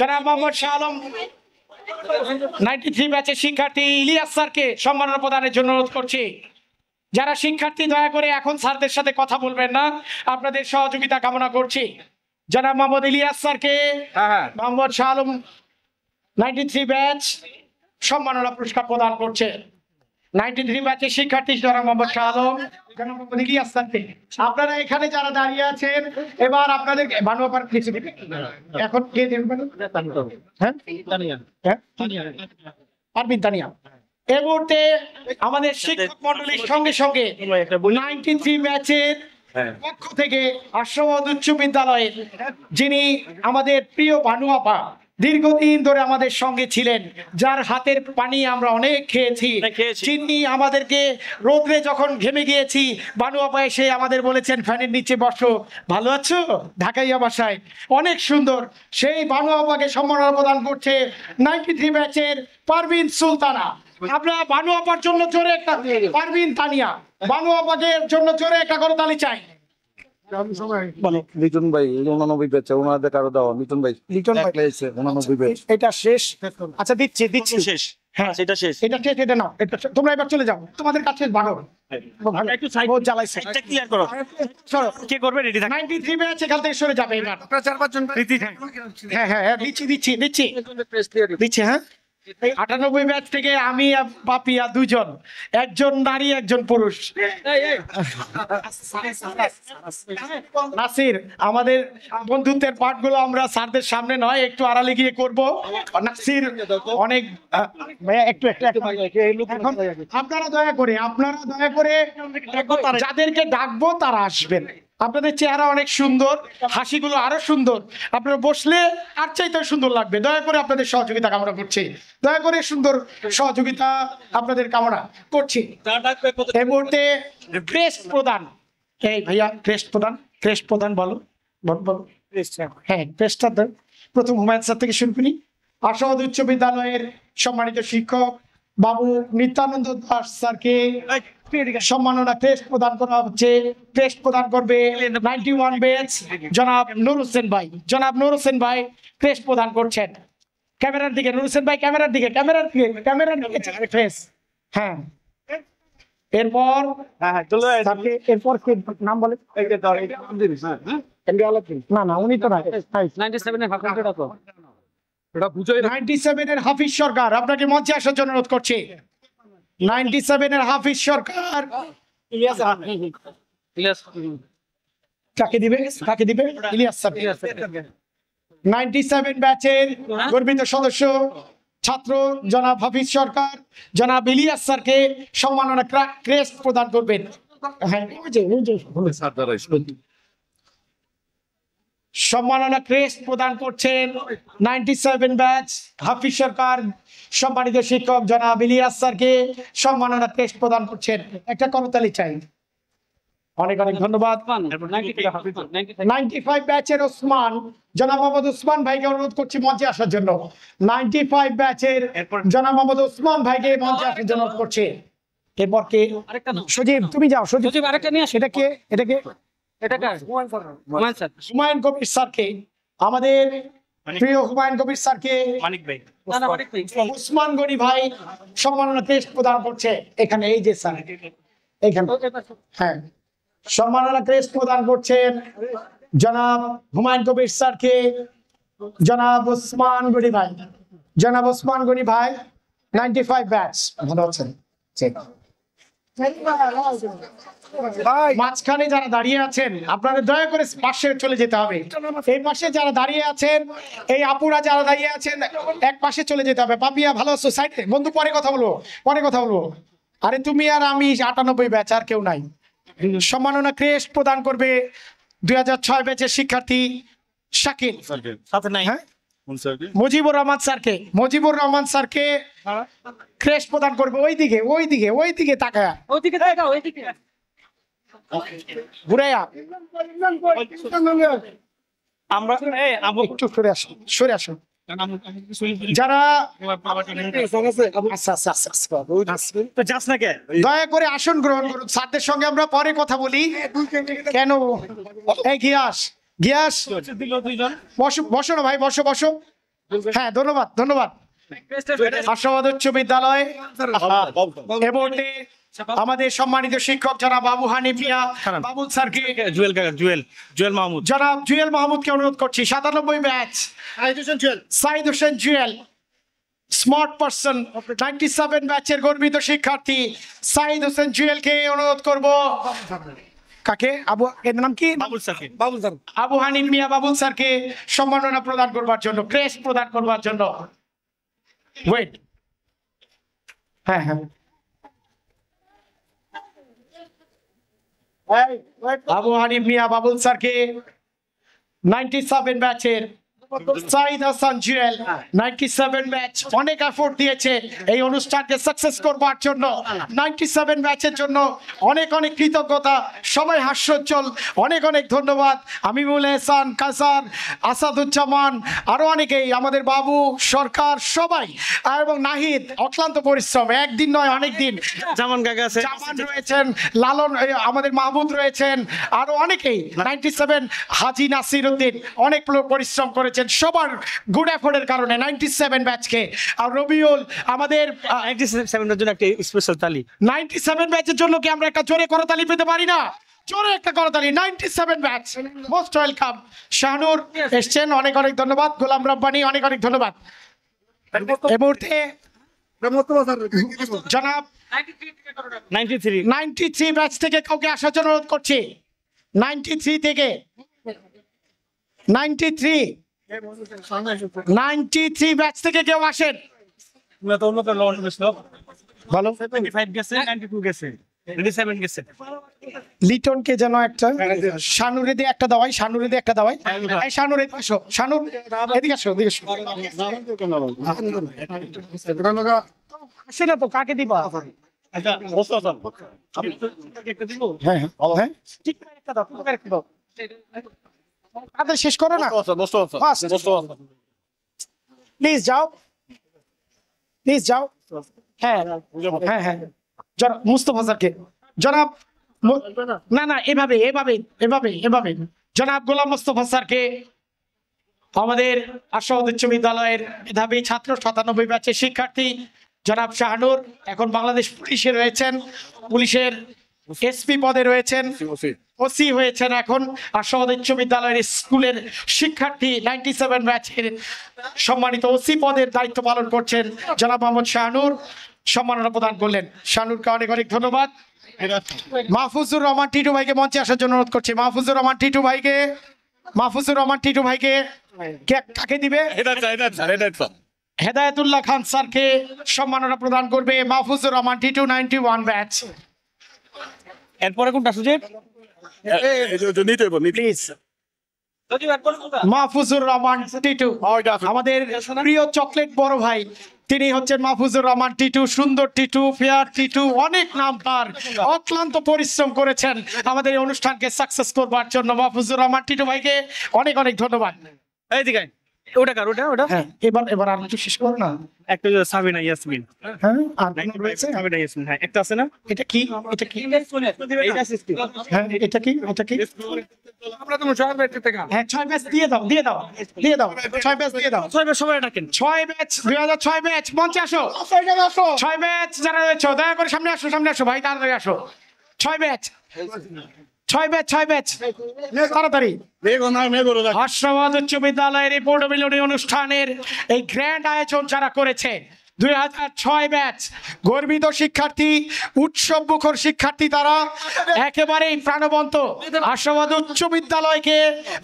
জনাব মোহাম্মদ শালম 93 ব্যাচের শিক্ষার্থী ইলিয়াস স্যারকে সম্মাননা প্রদানের জন্য অনুরোধ করছি। যারা শিক্ষার্থী দয়া করে এখন স্যারদের সাথে কথা বলবেন না, আপনাদের সহযোগিতা কামনা করছি। জনাব মোহাম্মদ ইলিয়াস স্যারকে মোহাম্মদ শাহ আলম 93 ব্যাচ সম্মাননা পুরস্কার প্রদান করছে। 93 ব্যাচের শিক্ষার্থী জনাব মোহাম্মদ শাহ আলম, জনাব মোহাম্মদ ইলিয়াস স্যারকে। আপনারা এখানে যারা দাঁড়িয়ে আছেন, এবার আপনাদের বানুয়াপার কিছু দিবে। এখন কে দেবেন? হ্যাঁ পারবিন তানিয়া। এই মুহূর্তে আমাদের শিক্ষক মন্ডলীর সঙ্গে সঙ্গে 93 ব্যাচের পক্ষ থেকে আশ্রমদ উচ্চ বিদ্যালয়ের যিনি আমাদের প্রিয় বানুয়াপা, দীর্ঘদিন ধরে আমাদের সঙ্গে ছিলেন, যার হাতের পানি আমরা অনেক খেয়েছি, যিনি আমাদেরকে রোদ্রে যখন ঘেমে গিয়েছি বানুয়াপা এসে আমাদের বলেছেন ফ্যানের নিচে বসো, ভালো আছো, ঢাকাইয়া ভাষায় অনেক সুন্দর। সেই বানুয়াপাকে সম্মাননা প্রদান করছে 93 ব্যাচের পারভিন সুলতানা। আপনারা বানু আপার জন্য জোরে একটা, পারভিন তানিয়া, বানু আপাদের জন্য জোরে একটা করতালি চাই। লিটন ভাই 89 বেচে, ওনাদের কারো দেওয়া। লিটন ভাই লিটন ভাই, 89 বেচ। এটা শেষ। আচ্ছা দিচ্ছি শেষ। হ্যাঁ সেটা শেষ। এটা শেষ, এটা নাও, এটা তোমরা এবার চলে যাও, তোমাদের কাছে ভালো একটু সাইড বহুত জ্বালাইছে। এটা ক্লিয়ার করো। সরো, কে করবে রেডি থাক। 93 ব্যাচ এখান থেকে সরে যাবে এবার। হ্যাঁ দিচ্ছি হ্যাঁ। 98 ব্যাচ থেকে আমি আর পাপিয়া দুজন, একজন নারী একজন পুরুষ। নাসির, আমাদের বন্ধুত্বের পাঠগুলো আমরা স্যারদের সামনে নয়, একটু আড়ালে গিয়ে করবো। নাসির অনেক ভাইয়া একটু এখন আপনারা দয়া করে যাদেরকে ডাকবো তারা আসবেন। আপনাদের চেহারা অনেক সুন্দর, হাসিগুলো আরো সুন্দর, আপনারা বসলে আর চাইতে সুন্দর লাগবে। দয়া করে আপনাদের সহযোগিতা কামনা করছি, দয়া করে সুন্দর সহযোগিতা আপনাদের কামনা করছি। এই মুহূর্তে ক্রেস্ট প্রদান, এই ভাইয়া ক্রেস্ট প্রদান বলো। হ্যাঁ ক্রেস্টটা দেন। প্রথম হুমায়ুন স্যার থেকে শুরু করি। আশাবাদ উচ্চ বিদ্যালয়ের সম্মানিত শিক্ষক বাবু নিত্যানন্দ দাস স্যারকে সম্মাননা ক্রেস্ট প্রদান করা হচ্ছে। ক্রেস্ট প্রদান করবে 91 ব্যাচ জনাব নূর হোসেন ভাই ক্রেস্ট প্রদান করছেন। ক্যামেরার দিকে নূর হোসেন ভাই, ক্যামেরার দিকে ফেস। হ্যাঁ এরপর এরপর কে নাম বলে? না উনি তো না। 97 এর হাফ তো 97 এর হাফিজ সরকার, আপনাকে মঞ্চে আসার জন্য অনুরোধ করছি। 97 এর হাফিজ সরকার কাকে দিবে? ইলিয়াস স্যার। 97 ব্যাচের গর্বিত সদস্য ছাত্র জনাব হাফিজ সরকার জনাব ইলিয়াস স্যারকে সম্মাননা ক্রেস্ট প্রদান করবেন। হ্যাঁ সম্মাননা ক্রেস্ট প্রদান করছেন 97 ব্যাচ হাফিজ সরকার সম্মানিত শিক্ষক জনাব ইলিয়াস স্যারকে সম্মাননা ক্রেস্ট প্রদান করছেন। একটা করতালি চাই। অনেক ধন্যবাদ। 95 ব্যাচের ওসমান জনাব মোহাম্মদ ওসমান ভাইকে অনুরোধ করছি মঞ্চে আসার জন্য। 95 ব্যাচের জনাব মোহাম্মদ ওসমান ভাইকে মঞ্চে আসার জন্য অনুরোধ করছি। এরপর কে? সজীব, তুমি যাও। সজীব আরেকটা নিয়ে আসো। এটাকে এটা কার? হুমায়ুন স্যার। হুমায়ুন কবির স্যারকে, আমাদের প্রিয় হুমায়ুন কবির স্যারকে মানিক ভাই। উসমান গনি ভাই সম্মাননা ক্রেস্ট প্রদান করছে। এখানে এই যে স্যার এখানে, হ্যাঁ সম্মাননা ক্রেস্ট প্রদান করছেন জনাব হুমায়ুন কবির স্যারকে জনাব উসমান গনি ভাই 95 ব্যাচ। ভালো আছেন? মাঝখানে যারা দাঁড়িয়ে আছেন আপনাদের দয়া করে পাশে চলে যেতে হবে। এই পাশে যারা দাঁড়িয়ে আছেন, এই আপুরা যারা দাঁড়িয়ে আছেন এক পাশে চলে যেতে হবে। পাপিয়া ভালো আছো? সাইডে বন্ধু, পরে কথা বলবো। আরে তুমি আর আমি 98 ব্যাচ, আর কেউ নাই। সম্মাননা ক্রেস্ট প্রদান করবে 2006 ব্যাচের শিক্ষার্থী শাকিল সাথে নাই। হ্যাঁ মুজিবুর রহমান স্যারকে ক্রেস্ট প্রদান করবে। ওইদিকে তাকায়া ঘুরাইয়া আমরা একটু সরে আসো। যারা তো যাস না কে? দয়া করে আসন গ্রহণ করুন। স্যারদের সঙ্গে আমরা পরে কথা বলি। কেন এই গিয়াস বসো না ভাই, বসো। হ্যাঁ ধন্যবাদ। আশাবাদ উচ্চ বিদ্যালয় এবং আমাদের সম্মানিত শিক্ষক জনাব বাবু হানিফিয়া বাবুল স্যারকে, জুয়েল মাহমুদ, জনাব জুয়েল মাহমুদকে অনুরোধ করছি। 97 batch Saeed Hossain Jewel smart person 97 ব্যাচের গর্বিত শিক্ষার্থী সাইদ হোসেন জুয়েলকে অনুরোধ করব। কাকে? এর নাম কি? বাবুল স্যার। আবু হানিফ মিয়া বাবুল স্যারকে সম্মাননা প্রদান করবার জন্য, ক্রেস্ট প্রদান করবার জন্য। ওয়েট, হ্যাঁ আবু হানিফ মিয়া বাবুল স্যারকে 97 ব্যাচের সাইদ হাসান জুয়েল 97 ব্যাচ অনেক এফোর্ট দিয়েছে এই অনুষ্ঠানকে সাকসেস করবার জন্য। 97 ব্যাচের জন্য অনেক অনেক কৃতজ্ঞতা, সবাই হাস্যোজ্জ্বল, অনেক অনেক ধন্যবাদ। আমিমুল এহসান, কাসার, আসাদুজ্জামান, আরো অনেকেই, আমাদের বাবু সরকার, সবাই, এবং নাহিদ অক্লান্ত পরিশ্রম, একদিন নয় অনেক দিন। জামান কাকা আছে, জামান রয়েছেন, লালন, আমাদের মাহমুদ রয়েছেন, আরো অনেকেই। 97 হাজি নাসির উদ্দিন অনেক পরিশ্রম করেছেন, সবার গুড এফোর্টের কারণে 97 ব্যাচকে। আর রবিউল আমাদের 97 এর জন্য একটা স্পেশাল তালি। 97 ব্যাচের জন্য কি আমরা একটা জোরে করতালি পেতে পারি না? জোরে একটা করতালি। 97 ব্যাচ মোস্ট ওয়েলকাম। শাহনুর এসছেন, অনেক অনেক ধন্যবাদ। গোলাম রব্বানি অনেক অনেক ধন্যবাদ। এই মুহূর্তে জনাব 93 ব্যাচ থেকে কাউকে আসার জন্য অনুরোধ করছি। 93 থেকে 93 ব্যাচ থেকে কেউ আসেন। ভালো 75 গেছে, 92 গেছে, 97 গেছে। লিটনকে যেন একটা শানুরে দিয়ে একটা দাওয়াই, শানুরে দিয়ে একটা দাওয়াই। এই শানুর এদিকে আসো, শানুর এদিকে আসো, এদিকে আসো। আসে না তো, কাকে দিবা? আচ্ছা মোস্তফা আপনি একটা দিব? হ্যাঁ হ্যাঁ হ্যাঁ, ঠিক করে একটা দাও, ঠিক করে একটা দাও। কাদের শেষ করো না, প্লিজ যাও, প্লিজ যাও। হ্যাঁ হ্যাঁ হ্যাঁ, জনাব মুস্তফা স্যারকে, জনাব না না, এভাবে এভাবে এভাবে এভাবে, জনাব গোলাম মুস্তফা স্যারকে, আমাদের আশাবাদ উচ্চ বিদ্যালয়ের মেধাবী ছাত্র, 97 ব্যাচের শিক্ষার্থী জনাব শাহনুর, এখন বাংলাদেশ পুলিশে রয়েছেন, পুলিশের এসপি পদে রয়েছেন, ওসি হয়েছেন এখন। আশাবাদ উচ্চ বিদ্যালয়ের স্কুলের শিক্ষার্থী 97 ব্যাচের সম্মানিত ওসি পদের দায়িত্ব পালন করছেন জনাব মোহাম্মদ শাহনুর, সম্মাননা প্রদান করলেন। শাহনুরকে অনেক অনেক ধন্যবাদ। মাহফুজুর রহমান টিটু ভাইকে মঞ্চে আসার জন্য অনুরোধ করছি। মাহফুজুর রহমান টিটু ভাইকে, মাহফুজুর রহমান টিটু ভাইকে কাকে দিবে? হেদায়েতুল্লাহ খান স্যারকে সম্মাননা প্রদান করবে মাহফুজুর রহমান টিটু 91 ব্যাচ। এরপরে কোনটা সুজিত? প্লিজ মাহফুজুর রহমান টিটু, আমাদের প্রিয় চকলেট বড় ভাই, তিনি হচ্ছেন মাহফুজুর রহমান টিটু, সুন্দর টিটু, ফেয়ার টিটু, অনেক নাম তার। অক্লান্ত পরিশ্রম করেছেন আমাদের এই অনুষ্ঠানকে সাকসেস করবার জন্য। মাহফুজুর রহমান টিটু ভাইকে অনেক অনেক ধন্যবাদ। এইদিকে ওটা কার, ওটা হ্যাঁ, এবার আর একটু শেষ করো না। একটা সাবিনা ইয়াসমিন। হ্যাঁ, আর কোনো রয়েছে? সাবিনা ইয়াসমিন, হ্যাঁ একটা আছে না? এটা কি? এটা কি? এইটা সিস্টেম। হ্যাঁ, এটা কি? এটা কি? আমরা তো সবার ব্যাচে থেকে হ্যাঁ, 6 ব্যাচ দিয়ে দাও, দিয়ে দাও, দিয়ে দাও, 6 ব্যাচ দিয়ে দাও। সবাই ডাকেন। 6 ব্যাচ, 2006 ব্যাচ, মঞ্চে আসো। 6 ব্যাচ যারা রয়েছে দয়া করে সামনে আসো, সামনে আসো ভাই, তাড়াতাড়ি আসো। 6 ব্যাচ, 6 ব্যাচ তাড়াতাড়ি। আশরাবাদ উচ্চ বিদ্যালয়ের এই পৌরমিলনী অনুষ্ঠানের এই গ্র্যান্ড আয়োজন যারা করেছে, 2006 ব্যাচ, গর্বিত শিক্ষার্থী, উৎসব মুখর শিক্ষার্থী, তারা একেবারেই প্রাণবন্ত। আশরাবাদ উচ্চ বিদ্যালয়কে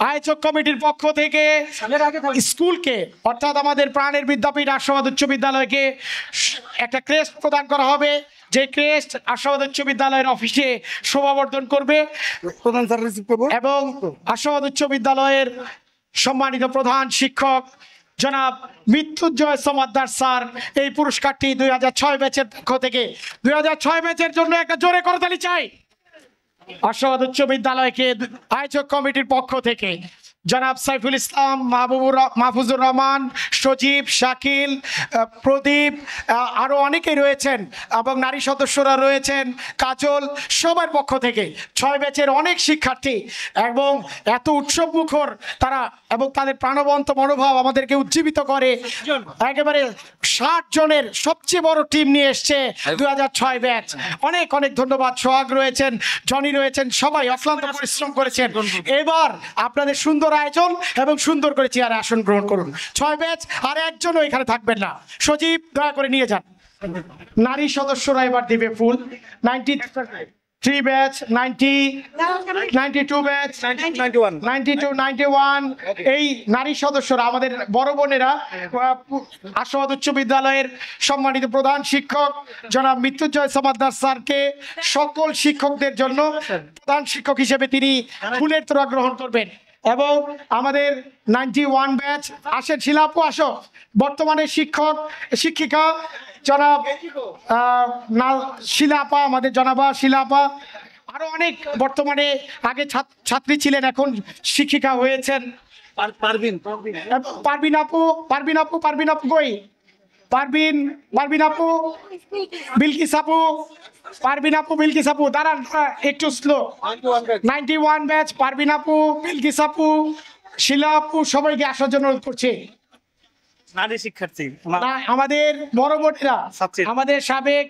আয়োজক কমিটির পক্ষ থেকে স্কুলকে, অর্থাৎ আমাদের প্রাণের বিদ্যাপীঠ আশরাবাদ উচ্চ বিদ্যালয়কে একটা ক্রেস্ট প্রদান করা হবে, যে ক্রেস্ট আশাবাদ উচ্চ বিদ্যালয়ের অফিসে শোভাবর্ধন করবে এবং আশাবাদ উচ্চ বিদ্যালয়ের সম্মানিত প্রধান শিক্ষক জনাব মৃত্যুঞ্জয় সমাদ্দার স্যার এই পুরস্কারটি 2006 ব্যাচের পক্ষ থেকে, 2006 ব্যাচের জন্য একটা জোরে করতালি চাই। আশাবাদ উচ্চ বিদ্যালয়কে আয়োজক কমিটির পক্ষ থেকে জনাব সাইফুল ইসলাম, মাহফুজুর রহমান, সজীব, শাকিল, প্রদীপ, আরো অনেকেই রয়েছেন এবং নারী সদস্যরা রয়েছেন, কাজল, সবার পক্ষ থেকে 6 ব্যাচের অনেক শিক্ষার্থী এবং এত উৎসব মুখর তারা, এবং তাদের প্রাণবন্ত মনোভাব আমাদেরকে উজ্জীবিত করে। একেবারে 60 জনের সবচেয়ে বড় টিম নিয়ে এসছে 2006 ব্যাচ। অনেক অনেক ধন্যবাদ। সোহাগ রয়েছেন, জনি রয়েছেন, সবাই অক্লান্ত পরিশ্রম করেছেন। এবার আপনাদের সুন্দর আয়োজন এবং সুন্দর করে চেয়ারে আসন গ্রহণ করুন। 6 ব্যাচ আর একজনও এখানে থাকবেন না। সজীব দয়া করে নিয়ে যান। নারী সদস্যরা এবার দিবে ফুল। 93 ব্যাচ, 92 ব্যাচ, 91 এই নারী সদস্যরা, আমাদের বড় বোনেরা, আশাবাদ উচ্চ বিদ্যালয়ের সম্মানিত প্রধান শিক্ষক জনাব মৃত্যুঞ্জয় সমাদ্দার স্যারকে সকল শিক্ষকদের জন্য প্রধান শিক্ষক হিসেবে তিনি ফুলের তোড়া গ্রহণ করবেন। এবং আমাদের 91 ব্যাচ আসেন শিলাপু আসো, বর্তমানে শিক্ষিকা জনাব শিলাপা, আমাদের জনাবা শিলাপা, আরো অনেক বর্তমানে আগে ছাত্রী ছিলেন এখন শিক্ষিকা হয়েছেন। পারবিন আপু কই? পারবিন আপু, বিলকিস আপু দাঁড়ান একটু স্লো। 91 ব্যাচ পারবিন আপু, বিলকিস আপু, শিলা আপু সবাইকে আসার জন্য অনুরোধ করছি। নারী শিক্ষার্থী আমাদের বড় বোনেরা, আমাদের সাবেক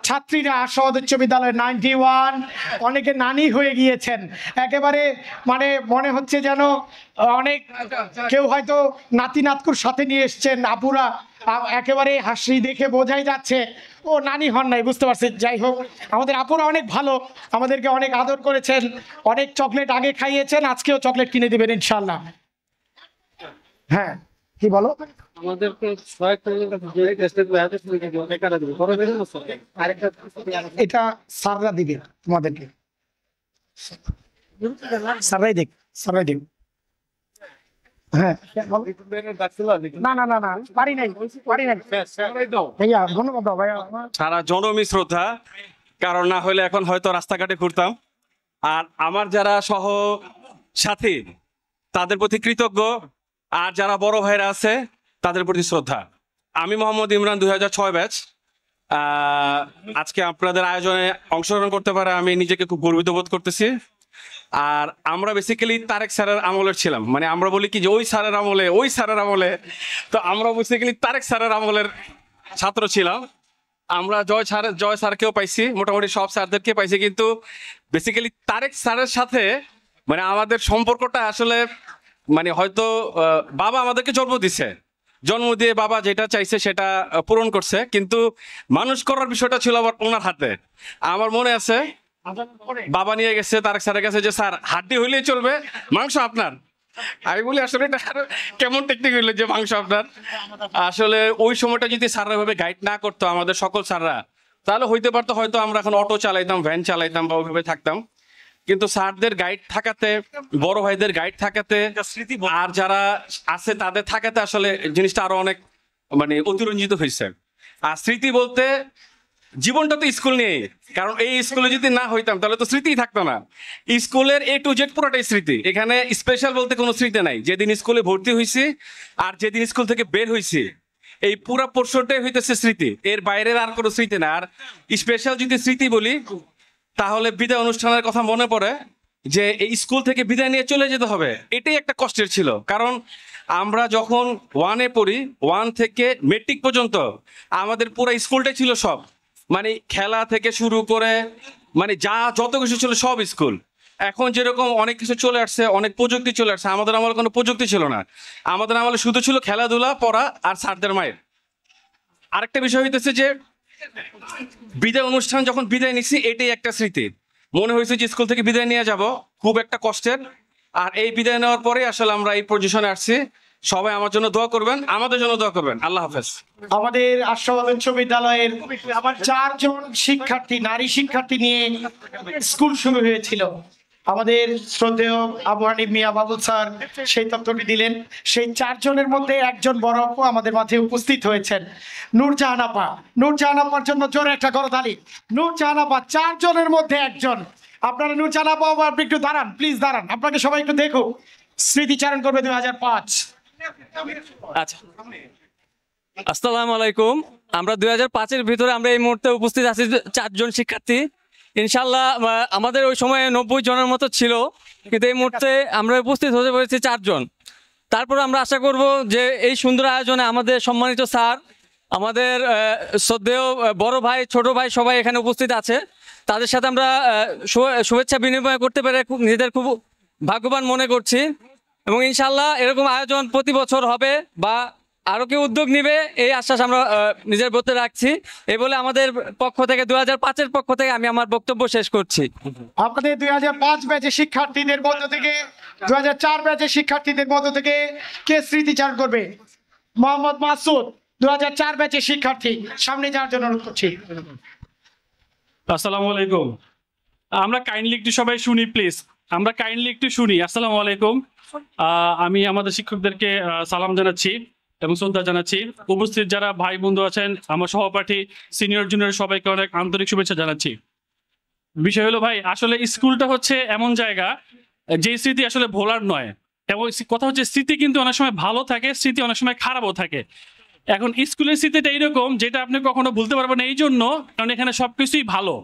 ছাত্রীরা আশাবাদ উচ্চ বিদ্যালয় 91 অনেকে নানি হয়ে গিয়েছেন, একেবারে মানে মনে হচ্ছে যেন অনেক কেউ হয়তো নাতি নাতকুর সাথে নিয়ে এসছেন। আপুরা একেবারে হাসি দেখে বোঝাই যাচ্ছে ও নানি হন নাই, বুঝতে পারছি। যাই হোক, আমাদের আপুরা অনেক ভালো, আমাদেরকে অনেক আদর করেছেন, অনেক চকলেট আগে খাইয়েছেন, আজকেও চকলেট কিনে দিবেন ইনশাল্লাহ। হ্যাঁ কি বলো? এটা স্যাররা দিবে তোমাদেরকে, স্যাররাই দিবে। হ্যাঁ না পারি নাই ভাইয়া, ধন্যবাদ দাও ভাইয়া। সারা জনমী শ্রদ্ধা, কারণ না হলে এখন হয়তো রাস্তাঘাটে ঘুরতাম। আর আমার যারা সহ সাথী তাদের প্রতি কৃতজ্ঞ, আর যারা বড় ভাইরা আছে তাদের প্রতি শ্রদ্ধা। আমি মোহাম্মদ ইমরান 2006 ব্যাচ। আজকে আপনাদের আয়োজনে অংশগ্রহণ করতে পারে আমি নিজেকে খুব গর্বিত বোধ করতেছি। আর আমরা বেসিক্যালি তারেক স্যারের আমলের ছিলাম, মানে আমরা বলি কি যে ওই স্যারের আমলে, তো আমরা বেসিক্যালি তারেক স্যারের আমলের ছাত্র ছিলাম। আমরা জয় স্যারকেও পাইছি, মোটামুটি সব স্যারদেরকে পাইছি, কিন্তু বেসিক্যালি তারেক স্যারের সাথে মানে আমাদের সম্পর্কটা আসলে মানে হয়তো বাবা আমাদেরকে জন্ম দিয়ে বাবা যেটা চাইছে সেটা পূরণ করছে, কিন্তু মানুষ করার বিষয়টা ছিল আবার ওনার হাতে। আমার মনে আছে বাবা নিয়ে গেছে তারেক স্যারের কাছে যে স্যার হাড্ডি হইলেই চলবে, মাংস আপনার। আমি বলি আসলে এটা কেমন টেকনিক হইলো যে মাংস আপনার। আসলে ওই সময়টা যদি স্যাররা ভাবে গাইড না করতো আমাদের সকল স্যাররা, তাহলে হইতে পারতো হয়তো আমরা এখন অটো চালাইতাম, ভ্যান চালাইতাম বা ওইভাবে থাকতাম। কিন্তু স্যারদের গাইড থাকাতে, বড় ভাইদের গাইড থাকাতে, আর যারা আছে তাদের থাকাতে আসলে জিনিসটা আরো অনেক মানে অতিরঞ্জিত হয়েছে। আর স্মৃতি বলতে জীবনটা তো স্কুল নিয়ে, কারণ এই স্কুলে যদি না হইতাম তাহলে তো স্মৃতিই থাকতো না। স্কুলের A to Z পুরোটাই স্মৃতি, এখানে স্পেশাল বলতে কোনো স্মৃতি নাই। যেদিন স্কুলে ভর্তি হয়েছি আর যেদিন স্কুল থেকে বের হয়েছি, এই পুরা পোর্শনটাই হইতেছে স্মৃতি, এর বাইরের আর কোনো স্মৃতি না। আর স্পেশাল যদি স্মৃতি বলি তাহলে বিদায় অনুষ্ঠানের কথা মনে পড়ে যে এই স্কুল থেকে বিদায় নিয়ে চলে যেতে হবে, এটাই একটা কষ্টের ছিল। কারণ আমরা যখন 1-এ পড়ি, 1 থেকে মেট্রিক পর্যন্ত আমাদের পুরো স্কুলটাই ছিল সব, মানে খেলা থেকে শুরু করে মানে যত কিছু ছিল সব স্কুল। এখন যেরকম অনেক কিছু চলে আসছে, অনেক প্রযুক্তি চলে আসছে, আমাদের আমলে কোনো প্রযুক্তি ছিল না। আমাদের আমলে শুধু ছিল খেলাধুলা, পড়া আর স্যারদের মায়ের। আরেকটা বিষয় হইতেছে যে বিদায় অনুষ্ঠান যখন বিদায় নিছি, এটাই একটা স্মৃতি। মনে হয়েছে যে স্কুল থেকে বিদায় নিয়ে যাব, খুব একটা কষ্টের। আর এই বিদায় নেওয়ার পরে আসলে আমরা এই পজিশনে আসছি। সবাই আমার জন্য দোয়া করবেন, আমাদের জন্য দোয়া করবেন। আল্লাহ হাফেজ। আমাদের আশাবাদ উচ্চ বিদ্যালয়ের 4 জন শিক্ষার্থী, নারী শিক্ষার্থী নিয়ে স্কুল শুরু হয়েছিল। আমাদের শ্রদ্ধেয় আবু হানিফ মিয়া বাবুল স্যার সেই তথ্যটি দিলেন। সেই 4 জনের মধ্যে একজন বড় আপু আমাদের মাঝে উপস্থিত হয়েছেন, নূরজাহান আপা। নূরজাহান আপার জন্য জোরে একটা করতালি। নূরজাহান আপা 4 জনের মধ্যে একজন। আপনারা নূরজাহান আপা আপনি একটু দাঁড়ান, প্লিজ দাঁড়ান, আপনাকে সবাই একটু দেখো। স্মৃতিচারণ করবে 2005। আচ্ছা, আসসালামু আলাইকুম। আমরা 2005-এর ভিতরে আমরা এই মুহূর্তে উপস্থিত আছি 4 জন শিক্ষার্থী। ইনশাল্লাহ আমাদের ওই সময় 90 জনের মতো ছিল, কিন্তু এই মুহূর্তে আমরা উপস্থিত হতে পেরেছি 4 জন। তারপর আমরা আশা করব যে এই সুন্দর আয়োজনে আমাদের সম্মানিত স্যার, আমাদের শ্রদ্ধেয় বড় ভাই, ছোট ভাই সবাই এখানে উপস্থিত আছে। তাদের সাথে আমরা শুভেচ্ছা বিনিময় করতে পেরে নিজেদের খুব ভাগ্যবান মনে করছি। এবং ইনশাল্লাহ এরকম আয়োজন প্রতি বছর হবে বা আরো কেউ উদ্যোগ নিবে, এই আশ্বাস আমরা নিজের মধ্যে রাখছি। এই বলে আমাদের পক্ষ থেকে 2005-এর পক্ষ থেকে আমি আমার বক্তব্য শেষ করছি। আপনাদের 2005 ব্যাচের শিক্ষার্থীদের মধ্য থেকে, 2004 ব্যাচের শিক্ষার্থীদের মধ্য থেকে কে স্মৃতিচারণ করবে? মোহাম্মদ মাসুদ 2004 ব্যাচের শিক্ষার্থী, সামনে যাওয়ার জন্য অনুরোধ করছি। আসসালামু আলাইকুম। আমরা কাইন্ডলি একটু সবাই শুনি প্লিজ। আমরা কাইন্ডলি একটু শুনি। আসসালামু আলাইকুম। আমি আমাদের শিক্ষকদেরকে সালাম জানাচ্ছি এবং শ্রদ্ধা জানাচ্ছি। উপস্থিত যারা ভাই বন্ধু আছেন, আমার সহপাঠী, সিনিয়র জুনিয়র সবাইকে অনেক আন্তরিক শুভেচ্ছা জানাচ্ছি। বিষয় হলো ভাই, আসলে স্কুলটা হচ্ছে এমন জায়গা যে স্মৃতি আসলে ভোলার নয়। এবং কথা হচ্ছে স্মৃতি কিন্তু অনেক সময় ভালো থাকে, স্মৃতি অনেক সময় খারাপও থাকে। এখন স্কুলের স্মৃতিটা এইরকম যেটা আপনি কখনো ভুলতে পারবেন না, এই জন্য কারণ এখানে সবকিছুই ভালো।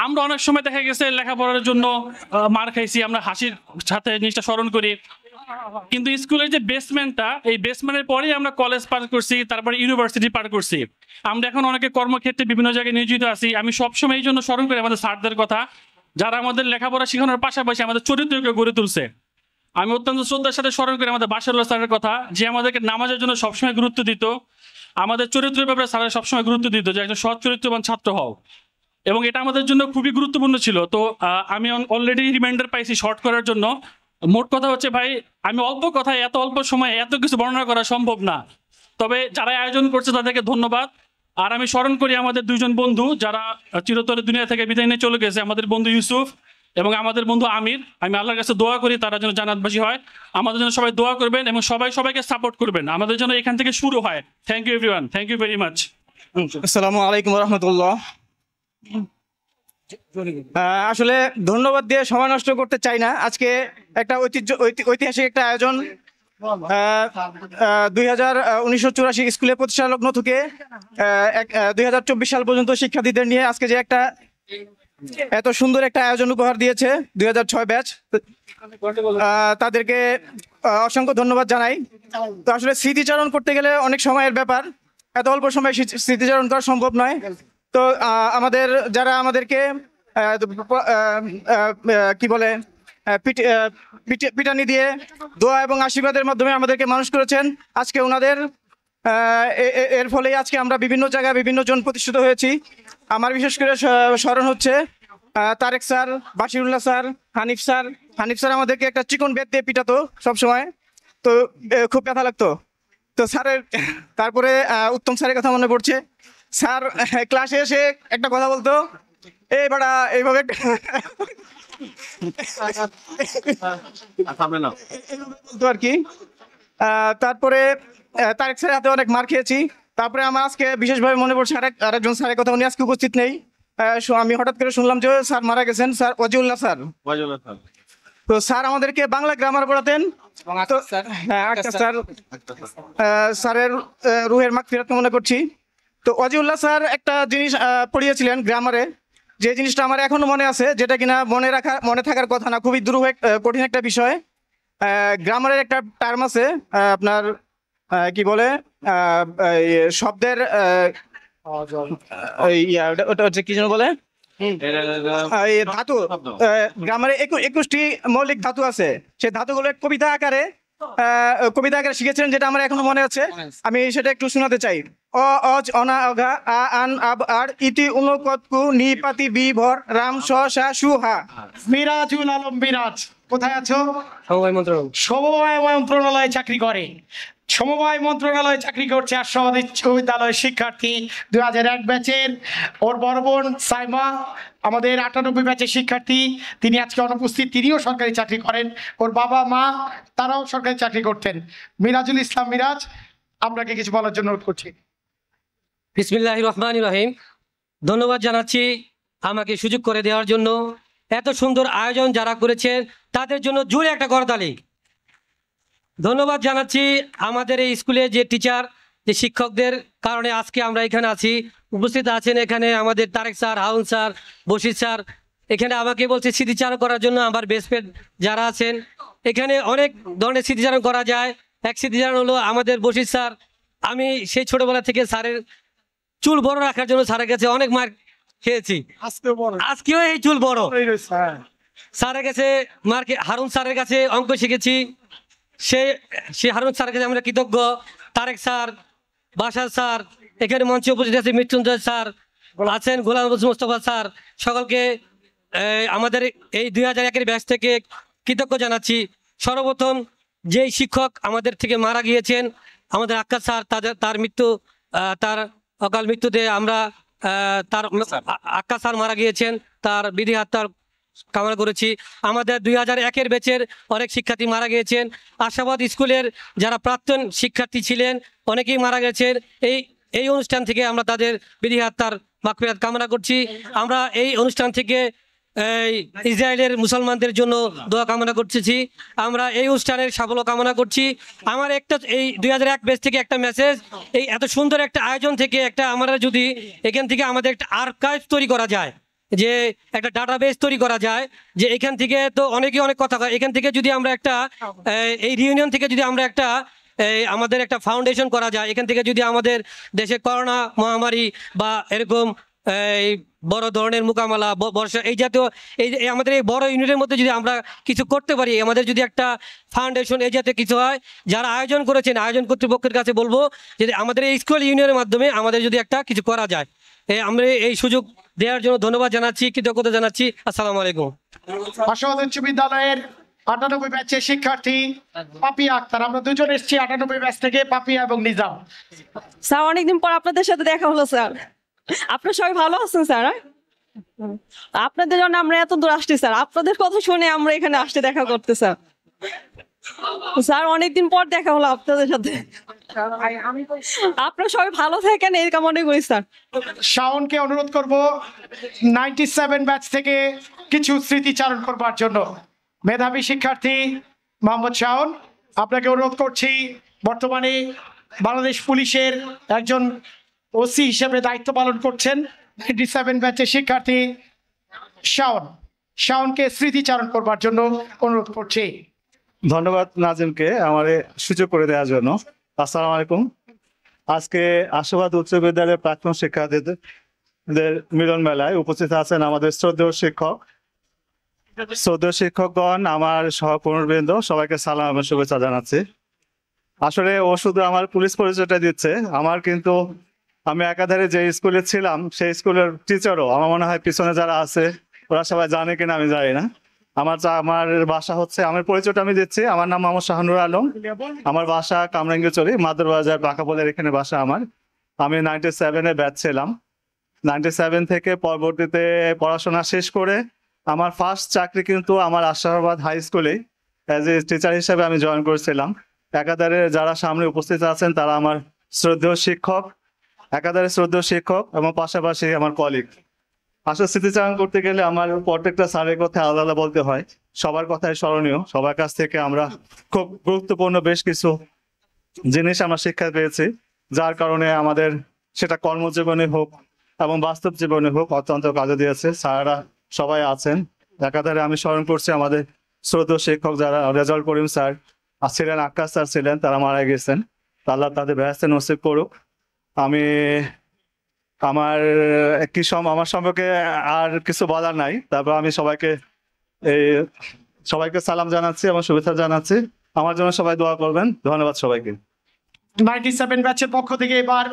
আমরা অনেক সময় দেখা গেছে লেখাপড়ার জন্য মার খাইছি, আমরা হাসির সাথে জিনিসটা স্মরণ করি, কিন্তু স্কুলের যে বেসমেন্টটা, এই বেসমেন্টের পরেই আমরা কলেজ পার করছি, তারপরে ইউনিভার্সিটি পার করছি। আমরা এখন অনেকে কর্মক্ষেত্রে বিভিন্ন জায়গায় নিয়োজিত আছি। আমি সবসময় এই জন্য স্মরণ করি আমাদের স্যারদের কথা, যারা আমাদের লেখাপড়া শেখানোর পাশাপাশি আমাদের চরিত্রকে গড়ে তুলছে। আমি অত্যন্ত শ্রদ্ধার সাথে স্মরণ করি আমাদের বাশারুল্লাহ স্যারের কথা, যে আমাদেরকে নামাজের জন্য সবসময় গুরুত্ব দিত, আমাদের চরিত্রের ব্যাপারে স্যারের সবসময় গুরুত্ব দিত যে একজন সৎ চরিত্রবান ছাত্র হও, এবং এটা আমাদের জন্য খুবই গুরুত্বপূর্ণ ছিল। তো আমি অলরেডি রিমাইন্ডার পাইছি শর্ট করার জন্য। মোট কথা হচ্ছে ভাই, আমি অল্প কথায় এত অল্প সময়ে এত কিছু বর্ণনা করা সম্ভব না, তবে যারা আয়োজন করছে তাদেরকে ধন্যবাদ। আর আমি স্মরণ করি আমাদের দুইজন বন্ধু যারা চিরতরে দুনিয়া থেকে বিদায় নিয়ে চলে গেছে, আমাদের বন্ধু ইউসুফ এবং আমাদের বন্ধু আমির। আমি আল্লাহর কাছে দোয়া করি তারা যেন জান্নাতবাসী হয়। আমাদের জন্য সবাই দোয়া করবেন এবং সবাই সবাইকে সাপোর্ট করবেন, আমাদের জন্য এখান থেকে শুরু হয়। Thank you everyone, thank you very much. আসসালামু আলাইকুম রহমতুল্লাহ। আসলে ধন্যবাদ দিয়ে সময় নষ্ট করতে চাই না। আজকে একটা ঐতিহাসিক একটা আয়োজন, 1984 স্কুলে প্রতিষ্ঠা লগ্ন থেকে 2024 সাল পর্যন্ত শিক্ষার্থীদের নিয়ে আজকে যে একটা এত সুন্দর একটা আয়োজন উপহার দিয়েছে 2006 ব্যাচ, তাদেরকে অসংখ্য ধন্যবাদ জানাই। তো আসলে স্মৃতিচারণ করতে গেলে অনেক সময়ের ব্যাপার, এত অল্প সময় স্মৃতিচারণ করা সম্ভব নয়। তো আমাদের যারা আমাদেরকে কি বলে পিটানি দিয়ে দোয়া এবং আশীর্বাদের মাধ্যমে আমাদেরকে মানুষ করেছেন, আজকে ওনাদের এর ফলেই আজকে আমরা বিভিন্ন জায়গায় বিভিন্ন জন প্রতিষ্ঠিত হয়েছি। আমার বিশেষ করে স্মরণ হচ্ছে Tarek sir, Bashirullah sir, Hanif sir আমাদেরকে একটা চিকন বেত দিয়ে পিটাতো সবসময়, তো খুব ব্যথা লাগতো। তো স্যারের তারপরে উত্তম স্যারের কথা মনে পড়ছে। স্যার ক্লাসে এসে একটা কথা বলতো, এই বাড়া এইভাবে বলতো আর কি। তারপরে তারেক স্যারের হাতে অনেক মার খেয়েছি। তারপরে আমার আজকে বিশেষভাবে মনে পড়ছে আরেকজন স্যারের কথা, উনি আজকে উপস্থিত নেই। আমি হঠাৎ করে শুনলাম যে স্যার মারা গেছেন, স্যার ওয়াজিউল্লাহ স্যার। তো স্যার আমাদেরকে বাংলা গ্রামার পড়াতেন। হ্যাঁ, আক্তার স্যার, স্যারের রুহের মাগফিরাত কামনা করছি। তো ওয়াজিউল্লাহ স্যার একটা জিনিস পড়িয়েছিলেন গ্রামারে, যে জিনিসটা আমার এখনো মনে আছে, যেটা কিনা মনে থাকার কথা না, খুবই দুরূহ কঠিন একটা বিষয়। গ্রামারের একটা টার্ম আছে আপনার, কি বলে শব্দের ওটা হচ্ছে কি যেন বলে, ধাতু। গ্রামারে 21টি মৌলিক ধাতু আছে, সেই ধাতুগুলো কবিতা আকারে শিখেছিলেন, যেটা আমার এখনো মনে আছে। আমি সেটা একটু শোনাতে চাই। অ অজ অনা অঘা আ আন আব আর ইতি উনকতকু নিপাতি বি ভর রাম স সা সু হা। মিরাজুল আলম মিরাজ কোথায় আছো? সমবায় মন্ত্রণালয়ে চাকরি করে। সমবায় মন্ত্রণালয়ে চাকরি করছে আশরাফাদ উচ্চ বিদ্যালয়ের শিক্ষার্থী 2001 ব্যাচের। ওর বড় বোন সাইমা আমাদের 98 ব্যাচের শিক্ষার্থী, তিনি আজকে অনুপস্থিত, তিনিও সরকারি চাকরি করেন। ওর বাবা মা তারাও সরকারি চাকরি করতেন। মিরাজুল ইসলাম মিরাজ, আপনাকে কিছু বলার জন্য অনুরোধ করছি। বিসমিল্লাহির রহমানির রহিম। ধন্যবাদ জানাচ্ছি আমাকে সুযোগ করে দেওয়ার জন্য। এত সুন্দর আয়োজন যারা করেছেন তাদের জন্য জোরে একটা করতালি। ধন্যবাদ জানাচ্ছি আমাদের এই স্কুলে যে টিচার, যে শিক্ষকদের কারণে আজকে আমরা এখানে আছি, উপস্থিত আছেন এখানে আমাদের তারেক স্যার, হাউন স্যার, বশির স্যার। এখানে আমাকে বলছে স্মৃতিচারণ করার জন্য আমার বেস্টফ্রেন্ড যারা আছেন, এখানে অনেক ধরনের স্মৃতিচারণ করা যায়। এক স্মৃতিচারণ হলো আমাদের বশির স্যার। আমি সেই ছোটবেলা থেকে স্যারের চুল বড় রাখার জন্য স্যারের কাছে অনেক মার খেয়েছি, আজকেও এই চুল বড়। স্যারের কাছে হারুন স্যারের কাছে অঙ্ক শিখেছি, সে হারুন স্যারের কাছে আমরা কৃতজ্ঞ। তারেক স্যার, বাশার স্যার, এখানে মঞ্চে উপস্থিত আছে মৃত্যুঞ্জয় স্যার আছেন, গোলাম মোস্তফা স্যার, সকলকে আমাদের এই 2001 ব্যাচ থেকে কৃতজ্ঞ জানাচ্ছি। সর্বপ্রথম যেই শিক্ষক আমাদের থেকে মারা গিয়েছেন, আমাদের আক্কাস স্যার, তার অকাল মৃত্যুতে আমরা আক্কাস স্যার মারা গিয়েছেন, তার বিধি আত্মার কামনা করেছি। আমাদের 2001-এর ব্যাচের অনেক শিক্ষার্থী মারা গিয়েছেন। আশাবাদ স্কুলের যারা প্রাক্তন শিক্ষার্থী ছিলেন অনেকেই মারা গেছেন। এই অনুষ্ঠান থেকে আমরা তাদের বিধি আত্মার মাগফিরাত কামনা করছি। আমরা এই অনুষ্ঠান থেকে এই ইসরায়েলের মুসলমানদের জন্য দোয়া কামনা করতেছি। আমরা এই অনুষ্ঠানের সাফল্য কামনা করছি। আমার একটা এই 2001 ব্যাচ থেকে একটা মেসেজ, এই এত সুন্দর একটা আয়োজন থেকে একটা আমরা যদি এখান থেকে আমাদের একটা আর্কাইভ তৈরি করা যায়, যে একটা ডাটাবেস তৈরি করা যায়, যে এখান থেকে তো অনেকে অনেক কথা কয়, এখান থেকে যদি আমরা একটা এই রিউনিয়ন থেকে যদি আমরা একটা আমাদের একটা ফাউন্ডেশন করা যায়, এখান থেকে যদি আমাদের দেশে করোনা মহামারী বা এরকম এই বড় ধরনের মোকাবেলা বর্ষা এই জাতীয় এই আমাদের এই বড় ইউনিটের মধ্যে যদি আমরা কিছু করতে পারি, আমাদের যদি একটা ফাউন্ডেশন এই জাতীয় কিছু হয়, যারা আয়োজন করেছেন আয়োজন কর্তৃপক্ষের কাছে বলবো যে আমাদের এই স্কুল ইউনিয়নের মাধ্যমে আমাদের যদি একটা কিছু করা যায়। আমরা এই সুযোগ দেওয়ার জন্য ধন্যবাদ জানাচ্ছি, কৃতজ্ঞতা জানাচ্ছি। আসসালামু আলাইকুম। আশাবাদ উচ্চ বিদ্যালয়ের 98 ব্যাচের শিক্ষার্থী পাপিয়া আক্তার, আমরা দুজন এসেছি 98 ব্যাচ থেকে, পাপিয়া এবং নিজাম। স্যার অনেকদিন পর আপনাদের সাথে দেখা হলো স্যার, আপনারা সবাই ভালো আছেন স্যার? আপনাদের জন্য আমরা এত দূর আসছি স্যার, আপনাদের কথা শুনে আমরা এখানে আসতে দেখা করতে স্যার। স্যার অনেকদিন পর দেখা হলো আপনাদের সাথে, আপনারা সবাই ভালো থাকেন এই কামনা করি স্যার। শাওনকে অনুরোধ করব 97 ব্যাচ থেকে কিছু স্মৃতিচারণ করবার জন্য। মেধাবী শিক্ষার্থী মোহাম্মদ শাওন, আপনাকে অনুরোধ করছি, বর্তমানে বাংলাদেশ পুলিশের একজন ওসি হিসেবে দায়িত্ব পালন করছেন। 97 ব্যাচের শিক্ষার্থী শাওনকে স্মৃতিচারণ করবার জন্য অনুরোধ করছি। ধন্যবাদ নাজিমকে আমার সুযোগ করে দেওয়ার জন্য। আসসালামু আলাইকুম। আজকে আশাবাদ উচ্চ বিদ্যালয়ের প্রাক্তন শিক্ষার্থীদের মিলন মেলায় উপস্থিত আছেন আমাদের শ্রদ্ধেয় শিক্ষকগণ, আমার সহকর্মীবৃন্দ, সবাইকে সালাম এবং শুভেচ্ছা জানাচ্ছি। আসলে ও শুধু আমার পুলিশ পরিচয়টা দিচ্ছে, আমার কিন্তু আমি একাধারে যে স্কুলে ছিলাম সেই স্কুলের টিচারও আমার মনে হয় পিছনে যারা আছে ওরা সবাই জানে কিনা আমি জানি না। আমার বাসা হচ্ছে, আমার পরিচয়টা আমি দিচ্ছি, আমার নাম মোহাম্মদ শাহানুর আলম, আমার বাসা কামরাঙ্গীরচরি, মাদুরবাজার বাঁকাপোলের এখানে বাসা আমার। আমি 97-এ ব্যাচ ছিলাম। 97 থেকে পরবর্তীতে পড়াশোনা শেষ করে আমার ফার্স্ট চাকরি কিন্তু আমার আশাবাদ হাই স্কুলে অ্যাজ এ টিচার হিসেবে আমি জয়েন করেছিলাম। একাধারে যারা সামনে উপস্থিত আছেন তারা আমার শ্রদ্ধেয় শিক্ষক, একাধারে শ্রদ্ধেয় শিক্ষক এবং পাশাপাশি আমার কলিগ। আসলে স্মৃতিচারণ করতে গেলে আমার প্রত্যেকটা স্যারের কথা আলাদা আলাদা বলতে হয়, সবার কথাই স্মরণীয়, সবার কাছ থেকে আমরা খুব গুরুত্বপূর্ণ বেশ কিছু জিনিস আমরা শিক্ষা পেয়েছি, যার কারণে আমাদের সেটা কর্মজীবনে হোক এবং বাস্তব জীবনে হোক অত্যন্ত কাজে দিয়েছে। স্যাররা সবাই আছেন। একাধারে আমি স্মরণ করছি আমাদের শ্রদ্ধেয় শিক্ষক যারা, রেজাউল করিম স্যার ছিলেন, আক্কাস স্যার ছিলেন, তারা মারা গেছেন, আল্লাহ তাদের বেহেশতে নসিব করুক। আমি আমার আমার সম্পর্কে আর কিছু বলার নাই। তারপর আমি সবাইকে সালাম জানাচ্ছি এবং শুভেচ্ছা জানাচ্ছি। আমার জন্য সবাই দোয়া করবেন। ধন্যবাদ সবাইকে। 97 ব্যাচের পক্ষ থেকে এবার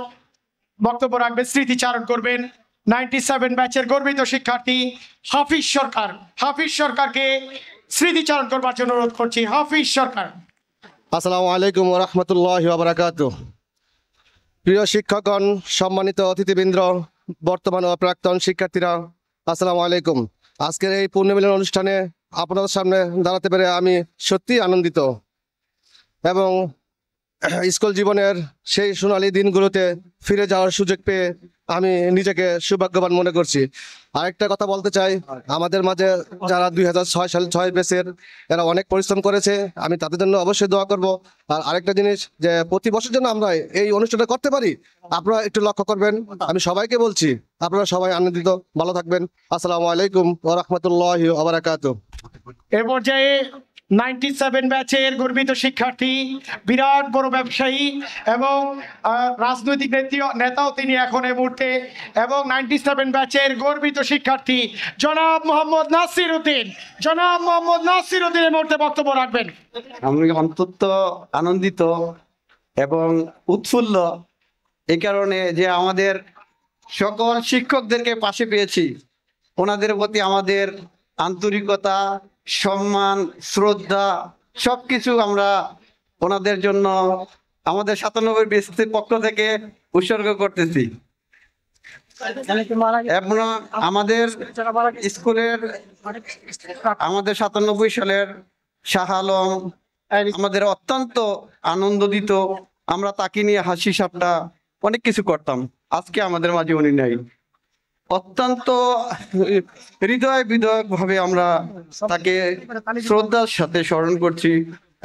বক্তব্য রাখবেন, স্মৃতিচারণ করবেন 97 ব্যাচের গর্বিত শিক্ষার্থী হাফিজ সরকার। হাফিজ সরকারকে স্মৃতিচারণ করবার জন্য অনুরোধ করছি। হাফিজ সরকার। আসসালামু আলাইকুম ওয়া রাহমাতুল্লাহি ওয়া বারাকাতুহু। প্রিয় শিক্ষকগণ, সম্মানিত অতিথিবৃন্দ, বর্তমান ও প্রাক্তন শিক্ষার্থীরা, আসসালামু আলাইকুম। আজকের এই পুণ্যমিলন অনুষ্ঠানে আপনাদের সামনে দাঁড়াতে পেরে আমি সত্যি আনন্দিত এবং স্কুল জীবনের সেই সোনালী দিনগুলোতে ফিরে যাওয়ার সুযোগ পেয়ে আমি নিজেকে সৌভাগ্যবান মনে করছি। আরেকটা কথা বলতে চাই, আমাদের মাঝে যারা 2006 সালে 6 ব্যাচের, এরা অনেক পরিশ্রম করেছে, আমি তাদের জন্য অবশ্যই দোয়া করব। আর আরেকটা জিনিস, যে প্রতি বছর যেন আমরা এই অনুষ্ঠানটা করতে পারি, আপনারা একটু লক্ষ্য করবেন। আমি সবাইকে বলছি, আপনারা সবাই আনন্দিত, ভালো থাকবেন। আসসালামু আলাইকুম ওয়া রাহমাতুল্লাহি ওয়া বারাকাতুহু। এ পর্যায়ে 97 ব্যাচের গর্বিত শিক্ষার্থী, বিরাট বড় ব্যবসায়ী এবং রাজনৈতিক নেতাও তিনি এখন এই মুহূর্তে, এবং 97 ব্যাচের গর্বিত শিক্ষার্থী জনাব মোহাম্মদ নাসির উদ্দিন। জনাব মোহাম্মদ নাসির উদ্দিন এই মুহূর্তে বক্তব্য রাখবেন। আমি অত্যন্ত আনন্দিত এবং উৎফুল্ল এই কারণে যে আমাদের সকল শিক্ষকদেরকে পাশে পেয়েছি। ওনাদের প্রতি আমাদের আন্তরিকতা, সম্মান, শ্রদ্ধা সবকিছু আমরা ওনাদের জন্য আমাদের 97 ব্যাচের পক্ষ থেকে উৎসর্গ করতেছি। এবং আমাদের স্কুলের আমাদের 97 সালের শাহ আলম আমাদের অত্যন্ত আনন্দ দিত, আমরা তাকে নিয়ে হাসি ঠাট্টা অনেক কিছু করতাম। আজকে আমাদের মাঝে উনি নেই, অত্যন্ত হৃদয় বিদয়ক ভাবে আমরা তাকে শ্রদ্ধার সাথে স্মরণ করছি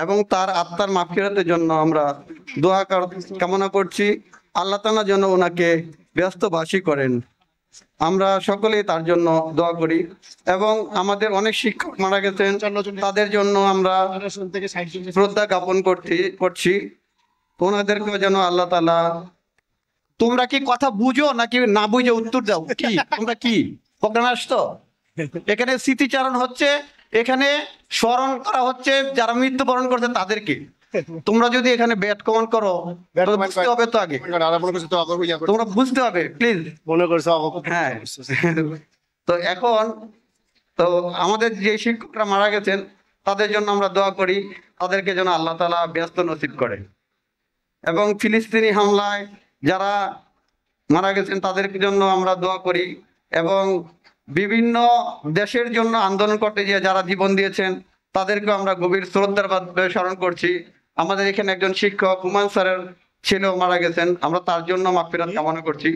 এবং তার আত্মার মাগফিরাতের জন্য আমরা দোয়া কামনা করছি। আল্লাহ তাআলা যেন ওনাকে ব্যস্তবাসী করেন, আমরা সকলেই তার জন্য দোয়া করি। এবং আমাদের অনেক শিক্ষক মারা গেছেন, তাদের জন্য আমরা শ্রদ্ধা জ্ঞাপন করছি। ওনাদেরকেও যেন আল্লাহ তাআলা, তোমরা কি কথা বুঝো নাকি না বুঝে উত্তর দাও? কি তোমরা কি প্রোগ্রাম আসতো? এখানে স্মৃতিচারণ হচ্ছে, এখানে স্মরণ করা হচ্ছে যারা মৃত্যুবরণ করছে তাদেরকে। তোমরা যদি এখানে ব্যাট কমেন্ট করো বুঝতে হবে তো আগে, তোমরা বুঝতে হবে প্লিজ মনে করছো। হ্যাঁ, তো এখন তো আমাদের যে শিক্ষকরা মারা গেছেন তাদের জন্য আমরা দোয়া করি, তাদেরকে যেন আল্লাহ তাআলা ব্যস্ত নসিব করে। এবং ফিলিস্তিনি হামলায় যারা মারা গেছেন তাদের জন্য আমরা দোয়া করি। এবং বিভিন্ন দেশের জন্য আন্দোলন করতে গিয়ে যারা জীবন দিয়েছেন তাদেরকে আমরা গভীর শ্রদ্ধার মাধ্যমে স্মরণ করছি। আমাদের এখানে একজন শিক্ষক হুমায়ুন স্যারের ছেলেও মারা গেছেন, আমরা তার জন্য মাগফিরাত কামনা করছি।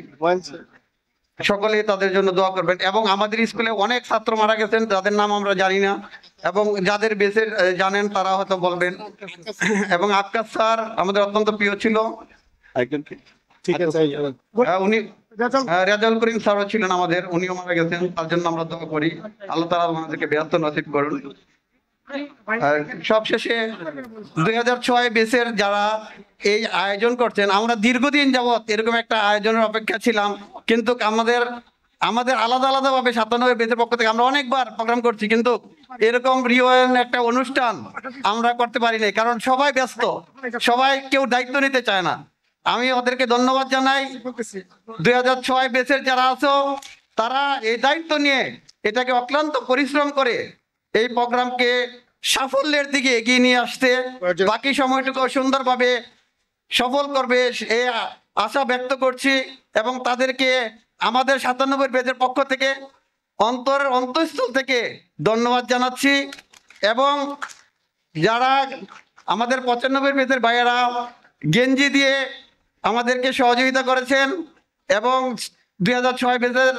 সকলেই তাদের জন্য দোয়া করবেন। এবং আমাদের স্কুলে অনেক ছাত্র মারা গেছেন যাদের নাম আমরা জানি না, এবং যাদের বেঁচে জানেন তারা হয়তো বলবেন। এবং আক্কাস স্যার আমাদের অত্যন্ত প্রিয় ছিল, উনি রেজাউল করিম স্যারও ছিলেন আমাদের, উনিও মারা গেছেন, তার জন্য আমরা দোয়া করি। আল্লাহ তাআলা আমাদেরকে ব্যস্ত নসিব করুন। সবশেষে 2006 বেসের যারা এই আয়োজন করছেন, আমরা দীর্ঘদিন যাবৎ এরকম একটা আয়োজনের অপেক্ষা ছিলাম, কিন্তু আমাদের আলাদা আলাদা ভাবে 97 বেসের পক্ষ থেকে আমরা অনেকবার প্রোগ্রাম করছি, কিন্তু এরকম রিওয়েন একটা অনুষ্ঠান আমরা করতে পারি নাই, কারণ সবাই ব্যস্ত, সবাই কেউ দায়িত্ব নিতে চায় না। আমি ওদেরকে ধন্যবাদ জানাই। 2006 বেসের যারা আছো তারা এই দায়িত্ব নিয়ে এটাকে অক্লান্ত পরিশ্রম করে এই প্রোগ্রামকে সাফল্যের দিকে এগিয়ে নিয়ে আসতে, বাকি সময়টুকু সুন্দরভাবে সফল করবে এই আশা ব্যক্ত করছি। এবং তাদেরকে আমাদের 97 বেসের পক্ষ থেকে অন্তঃস্থল থেকে ধন্যবাদ জানাচ্ছি। এবং যারা আমাদের 95 বেসের ভাইয়েরা গেঞ্জি দিয়ে আমাদেরকে সহযোগিতা করেছেন, এবং 2006 বেসের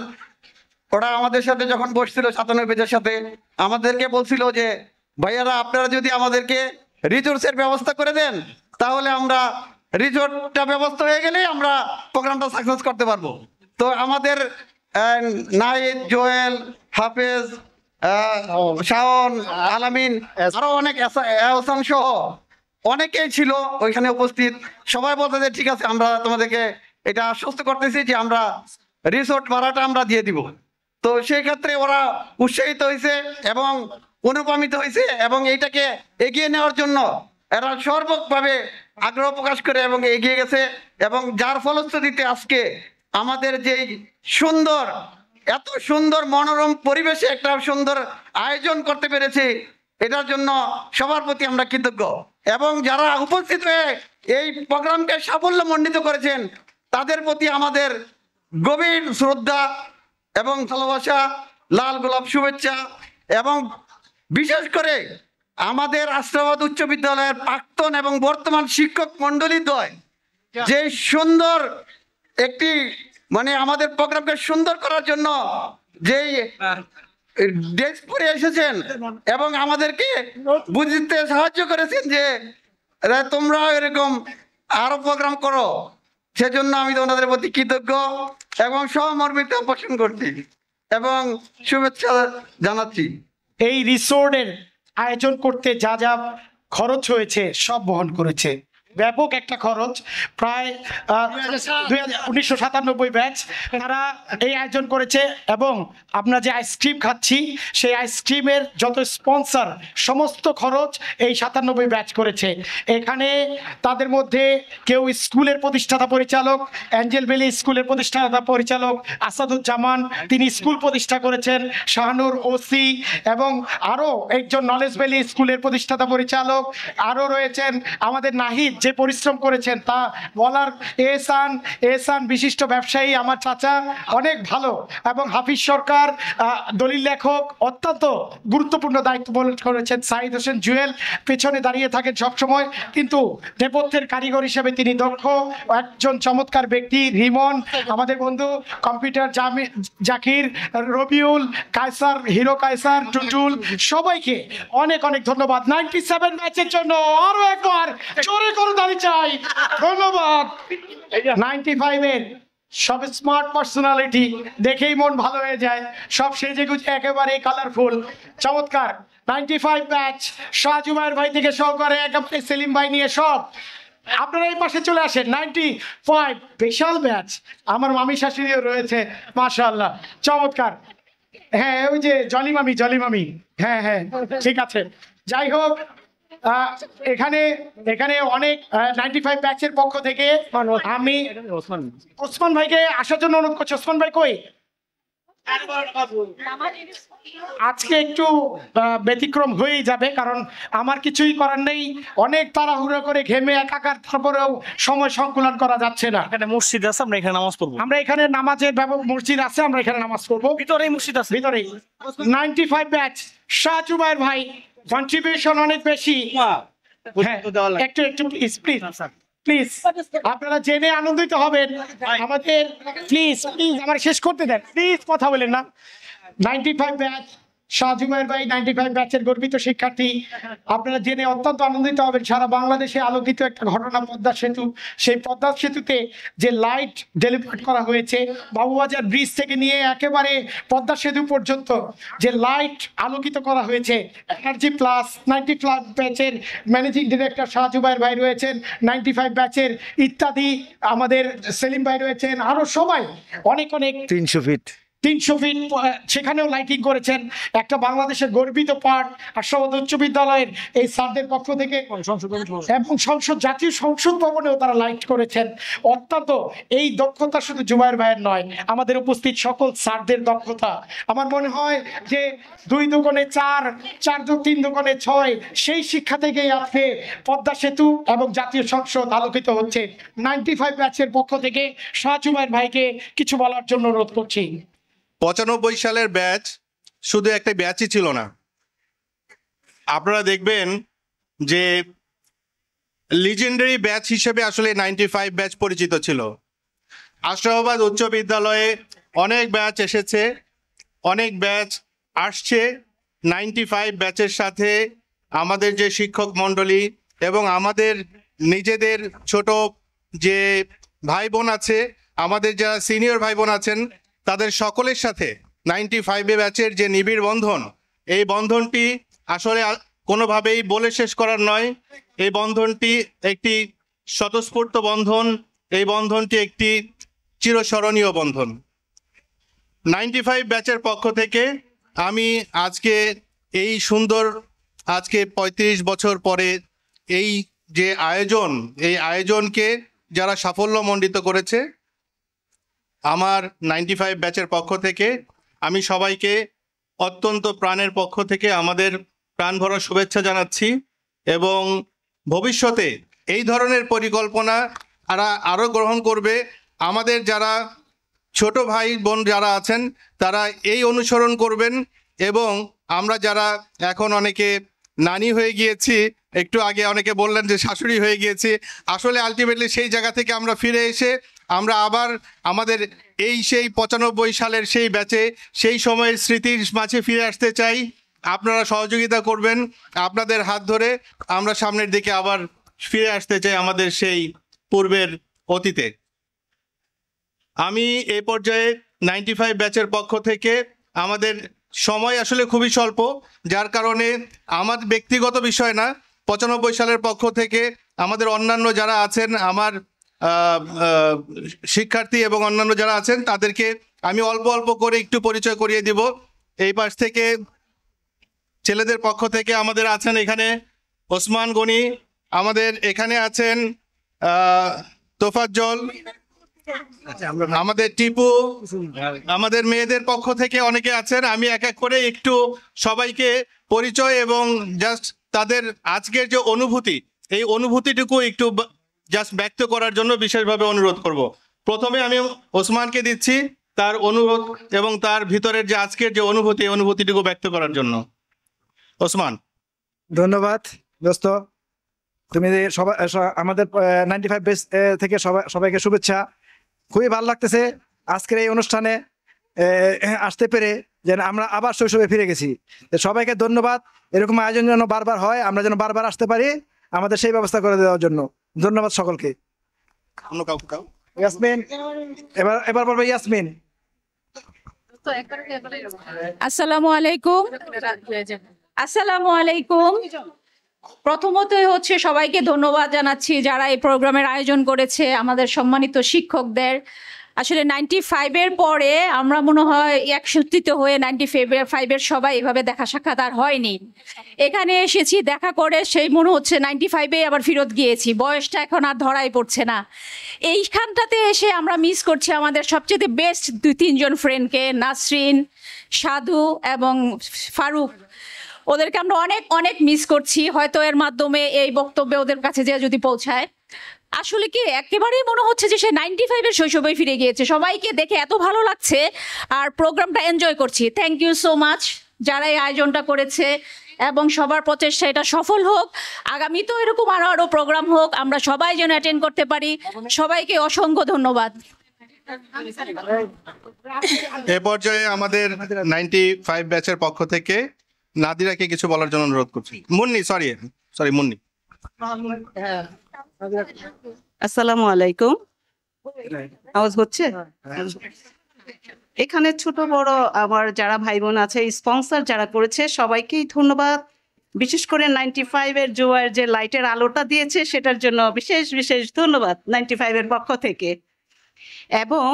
ওরা আমাদের সাথে যখন বসছিল 97 বেসের সাথে, আমাদেরকে বলছিল যে ভাইয়ারা আপনারা যদি আমাদেরকে রিসোর্সের ব্যবস্থা করে দেন তাহলে আমরা রিসোর্টটা ব্যবস্থা হয়ে গেলে আমরা প্রোগ্রামটা সাকসেস করতে পারবো। তো আমাদের নাহিদ, জোয়েল, হাফেজ, শাওন, আলামিন, আরো অনেক এহসান সহ অনেকেই ছিল ওইখানে উপস্থিত। সবাই বলতে যে ঠিক আছে, আমরা তোমাদেরকে এটা আশ্বস্ত করতেছি যে আমরা রিসোর্ট ভাড়াটা আমরা দিয়ে দিব। তো সেই ক্ষেত্রে ওরা উৎসাহিত হয়েছে এবং অনুপ্রাণিত হয়েছে, এবং এইটাকে এগিয়ে নেওয়ার জন্য এরা সর্বভাবে আগ্রহ প্রকাশ করে এবং এগিয়ে গেছে। এবং যার ফলশ্রুতিতে আজকে আমাদের যে সুন্দর, এত সুন্দর মনোরম পরিবেশে একটা সুন্দর আয়োজন করতে পেরেছি, এটার জন্য সবার প্রতি আমরা কৃতজ্ঞ। এবং যারা উপস্থিত হয়ে এই প্রোগ্রামকে সাফল্যমণ্ডিত করেছেন তাদের প্রতি আমাদের গভীর শ্রদ্ধা এবং ভালোবাসা, লাল গোলাপ শুভেচ্ছা। এবং বিশেষ করে আমাদের আশ্রাবাদ উচ্চ বিদ্যালয়ের প্রাক্তন এবং বর্তমান শিক্ষক মণ্ডলীদ্বয় যে সুন্দর একটি আমাদের প্রোগ্রামকে সুন্দর করার জন্য যেই ড্রেস পরে এসেছেন এবং আমাদেরকে বুঝতে সাহায্য করেছেন যে তোমরা এরকম আরো প্রোগ্রাম করো, সেজন্য আমি ওনাদের প্রতি কৃতজ্ঞ এবং সহমর্মিতা পোষণ করছি এবং শুভেচ্ছা জানাচ্ছি। এই রিসোর্টের আয়োজন করতে যা যা খরচ হয়েছে সব বহন করেছে, ব্যাপক একটা খরচ। প্রায় 1997 ব্যাচ তারা এই আয়োজন করেছে। এবং আমরা যে আইসক্রিম খাচ্ছি সেই আইসক্রিমের যত স্পন্সর সমস্ত খরচ এই 97 ব্যাচ করেছে। এখানে তাদের মধ্যে কেউ স্কুলের প্রতিষ্ঠাতা পরিচালক, অ্যাঞ্জেল ভ্যালি স্কুলের প্রতিষ্ঠাতা পরিচালক আসাদুজ্জামান, তিনি স্কুল প্রতিষ্ঠা করেছেন, শাহানুর ওসি, এবং আরও একজন নলেজ ভ্যালি স্কুলের প্রতিষ্ঠাতা পরিচালক। আরও রয়েছেন আমাদের নাহিদ, যে যে পরিশ্রম করেছেন তা বলার। এহসান বিশিষ্ট ব্যবসায়ী আমার চাচা, অনেক ভালো। এবং হাফিজ সরকার দলিল লেখক, অত্যন্ত গুরুত্বপূর্ণ দায়িত্ব পালন করেছেন। সাইদ হোসেন জুয়েল পেছনে দাঁড়িয়ে থাকেন সবসময়, কিন্তু নেপথ্যের কারিগর হিসেবে তিনি দক্ষ, একজন চমৎকার ব্যক্তি। রিমন আমাদের বন্ধু, কম্পিউটার জাকির, রবিউল, কায়সার, হিরো কায়সার, টুটুল, সবাইকে অনেক অনেক ধন্যবাদ। 97 ব্যাচের জন্য আরো একবার জোরে করে তালি চাই। ধন্যবাদ। 95 এর সব স্মার্ট পার্সোনালিটি, দেখেই মন ভালো হয়ে যায়, সব সেজে গুজে একেবারে কালারফুল, চমৎকার। 95 ব্যাচ শাহজুবাইর ভাই থেকে সহকারে একেবারে সেলিম ভাই নিয়ে সব আপনারা এই পাশে চলে আসেন। 95 বিশাল ব্যাচ, আমার মামি শাশুড়িও রয়েছে, মাশাআল্লাহ, চমৎকার। হ্যাঁ, ওই যে জলি মামি, হ্যাঁ হ্যাঁ ঠিক আছে। যাই হোক, এখানে অনেক 95 ব্যাচের পক্ষ থেকে আমি ওসমান ভাইকে আসার জন্য অনুরোধ করছি। ওসমান ভাই কই? আজকে একটু ব্যতিক্রম হয়েই যাবে, কারণ আমার কিছুই করার নেই, অনেক তাড়াহুড়ো করে ঘেমে একাকার, তারপরেও সময় সংকুলন করা যাচ্ছে না। এখানে মসজিদ আছে, আমরা এখানে নামাজ পড়বো। আমরা এখানে নামাজের মসজিদ আছে, আমরা এখানে নামাজ পড়বো। ভিতরেই মসজিদ আছে, ভিতরেই। 95 ব্যাচ শাহ জুবায়ের ভাই, কন্ট্রিবিউশন অনেক বেশি। একটু প্লিজ আপনারা জেনে আনন্দিত হবেন আমাদের। প্লিজ আমার শেষ করতে দেন, প্লিজ কথা বলেন না। 95 ব্যাচ শাহ জুবায়ের ভাই, 95 ব্যাচের গর্বিত শিক্ষার্থী। আপনারা জেনে অত্যন্ত আনন্দিত হবেন, সারা বাংলাদেশে আলোকিত একটা ঘটনা পদ্মা সেতু। সেই পদ্মা সেতুতে যে লাইট ডেলিভার করা হয়েছে, বাবুবাজার ব্রিজ থেকে নিয়ে একেবারে পদ্মা সেতু পর্যন্ত যে লাইট আলোকিত করা হয়েছে, এনার্জি প্লাস 95 ব্যাচের ম্যানেজিং ডিরেক্টর শাহ জুবায়ের ভাই রয়েছেন, 95 ব্যাচের ইত্যাদি আমাদের সেলিম ভাই রয়েছেন, আরো সবাই অনেক 300 ফিট সেখানেও লাইটিং করেছেন। একটা বাংলাদেশের গর্বিত পার্ট আশরাফ উচ্চ বিদ্যালয়ের এই স্যারদের পক্ষ থেকে এবং জাতীয় সংসদ ভবনেও তারা লাইট করেছেন। অত্যন্ত এই দক্ষতা শুধু জুবায়ের ভাইয়ের নয়, আমাদের উপস্থিত সকল স্যারদের দক্ষতা। আমার মনে হয় যে 2 দুগুণে 4, 4 যোগ 3 দুগুণে 6, সেই শিক্ষা থেকেই আজকে পদ্মা সেতু এবং জাতীয় সংসদ আলোকিত হচ্ছে। 95 ব্যাচের পক্ষ থেকে শাহ জুবায়ের ভাইকে কিছু বলার জন্য অনুরোধ করছি। 95 সালের ব্যাচ শুধু একটা ব্যাচই ছিল না, আপনারা দেখবেন যে লিজেন্ডারি ব্যাচ হিসেবে আসলে 95 ব্যাচ পরিচিত ছিল। আশরাফাবাদ উচ্চ বিদ্যালয়ে অনেক ব্যাচ এসেছে, অনেক ব্যাচ আসছে। 95 ব্যাচের সাথে আমাদের যে শিক্ষক মণ্ডলী এবং আমাদের নিজেদের ছোট যে ভাই বোন আছে, আমাদের যারা সিনিয়র ভাই বোন আছেন, তাদের সকলের সাথে 95 ব্যাচের যে নিবিড় বন্ধন, এই বন্ধনটি আসলে কোনোভাবেই বলে শেষ করার নয়। এই বন্ধনটি একটি স্বতঃস্ফূর্ত বন্ধন, এই বন্ধনটি একটি চিরস্মরণীয় বন্ধন। 95 ব্যাচের পক্ষ থেকে আমি আজকে এই সুন্দর, আজকে 35 বছর পরে এই যে আয়োজন, এই আয়োজনকে যারা সাফল্যমণ্ডিত করেছে, আমার 95 ব্যাচের পক্ষ থেকে আমি সবাইকে অত্যন্ত প্রাণের পক্ষ থেকে আমাদের প্রাণ ভরা শুভেচ্ছা জানাচ্ছি। এবং ভবিষ্যতে এই ধরনের পরিকল্পনা আরও গ্রহণ করবে। আমাদের যারা ছোট ভাই বোন যারা আছেন, তারা এই অনুসরণ করবেন। এবং আমরা যারা এখন অনেকে নানি হয়ে গিয়েছি, একটু আগে অনেকে বললেন যে শাশুড়ি হয়ে গিয়েছি, আসলে আলটিমেটলি সেই জায়গা থেকে আমরা ফিরে এসে আমরা আবার আমাদের সেই 95 সালের সেই ব্যাচে, সেই সময়ের স্মৃতির মাঝে ফিরে আসতে চাই। আপনারা সহযোগিতা করবেন, আপনাদের হাত ধরে আমরা সামনের দিকে আবার ফিরে আসতে চাই আমাদের সেই পূর্বের অতীতে। আমি এই পর্যায়ে 95 ব্যাচের পক্ষ থেকে, আমাদের সময় আসলে খুবই স্বল্প, যার কারণে আমার ব্যক্তিগত বিষয় না, 95 সালের পক্ষ থেকে আমাদের অন্যান্য যারা আছেন, আমার শিক্ষার্থী এবং অন্যান্য যারা আছেন, তাদেরকে আমি অল্প অল্প করে একটু পরিচয় করিয়ে দিব। এই পাশ থেকে ছেলেদের পক্ষ থেকে আমাদের আছেন এখানে ওসমান গনি, আমাদের এখানে আছেন তোফাজ্জল, আমাদের টিপু, আমাদের মেয়েদের পক্ষ থেকে অনেকে আছেন। আমি এক এক করে একটু সবাইকে পরিচয় এবং জাস্ট তাদের আজকের যে অনুভূতি, এই অনুভূতিটুকু একটু জাস্ট ব্যক্ত করার জন্য বিশেষভাবে অনুরোধ করব। প্রথমে আমি ওসমানকে দিচ্ছি তার অনুরোধ এবং তার ভিতরের যে আজকের যে অনুভূতি, এই অনুভূতিটুকু ব্যক্ত করার জন্য। ওসমান। ধন্যবাদ দোস্ত, তুমি সবাই আমাদের 95 বেস থেকে সবাইকে শুভেচ্ছা। খুবই ভালো লাগতেছে আজকের এই অনুষ্ঠানে আসতে পেরে, যেন আমরা আবার শৈশবে ফিরে গেছি। সবাইকে ধন্যবাদ, এরকম আয়োজন যেন বারবার হয়, আমরা যেন বারবার আসতে পারি, আমাদের সেই ব্যবস্থা করে দেওয়ার জন্য ধন্যবাদ সকলকে। ইয়াসমিন, এবার বলবো ইয়াসমিন। আসসালামু আলাইকুম। আসসালামু আলাইকুম। প্রথমতই হচ্ছে সবাইকে ধন্যবাদ জানাচ্ছি যারা এই প্রোগ্রামের আয়োজন করেছে, আমাদের সম্মানিত শিক্ষকদের। আসলে 95-এর পরে আমরা মনে হয় একসূত্রিত হয়ে 95-এর সবাই এভাবে দেখা সাক্ষাৎ আর হয়নি। এখানে এসেছি দেখা করে সেই মনে হচ্ছে 95-এ আবার ফেরত গিয়েছি, বয়সটা এখন আর ধরাই পড়ছে না। এইখানটাতে এসে আমরা মিস করছি আমাদের সবচেয়ে বেস্ট 2-3 ফ্রেন্ডকে, নাসরিন, সাধু এবং ফারুক। ওদেরকে আমরা অনেক অনেক মিস করছি, হয়তো এর মাধ্যমে এই বক্তব্যে ওদের কাছে যে যদি পৌঁছায়। আসলে কি একেবারেই মনে হচ্ছে যে সে 95-এর শৈশবে ফিরে গিয়েছে। সবাইকে দেখে এত ভালো লাগছে আর প্রোগ্রামটা এনজয় করছি। থ্যাংক ইউ সো মাচ যারা এই আয়োজনটা করেছে, এবং সবার প্রচেষ্টা এটা সফল হোক। আগামীতেও এরকম আরো প্রোগ্রাম হোক, আমরা সবাই যেন অ্যাটেন্ড করতে পারি। সবাইকে অসংখ্য ধন্যবাদ। এ পর্যায়ে আমাদের 95 ব্যাচের পক্ষ থেকে নাদিরাকে কিছু বলার জন্য অনুরোধ করছি। মুন্নি, সরি মুন্নি। আসসালামু আলাইকুম। আওয়াজ হচ্ছে? এখানে ছোট বড় আমার যারা ভাই বোন আছে, স্পন্সর যারা করেছে সবাইকেই ধন্যবাদ। বিশেষ করে 95-এর জোয়ার যে লাইটের আলোটা দিয়েছে সেটার জন্য বিশেষ বিশেষ ধন্যবাদ 95-এর পক্ষ থেকে। এবং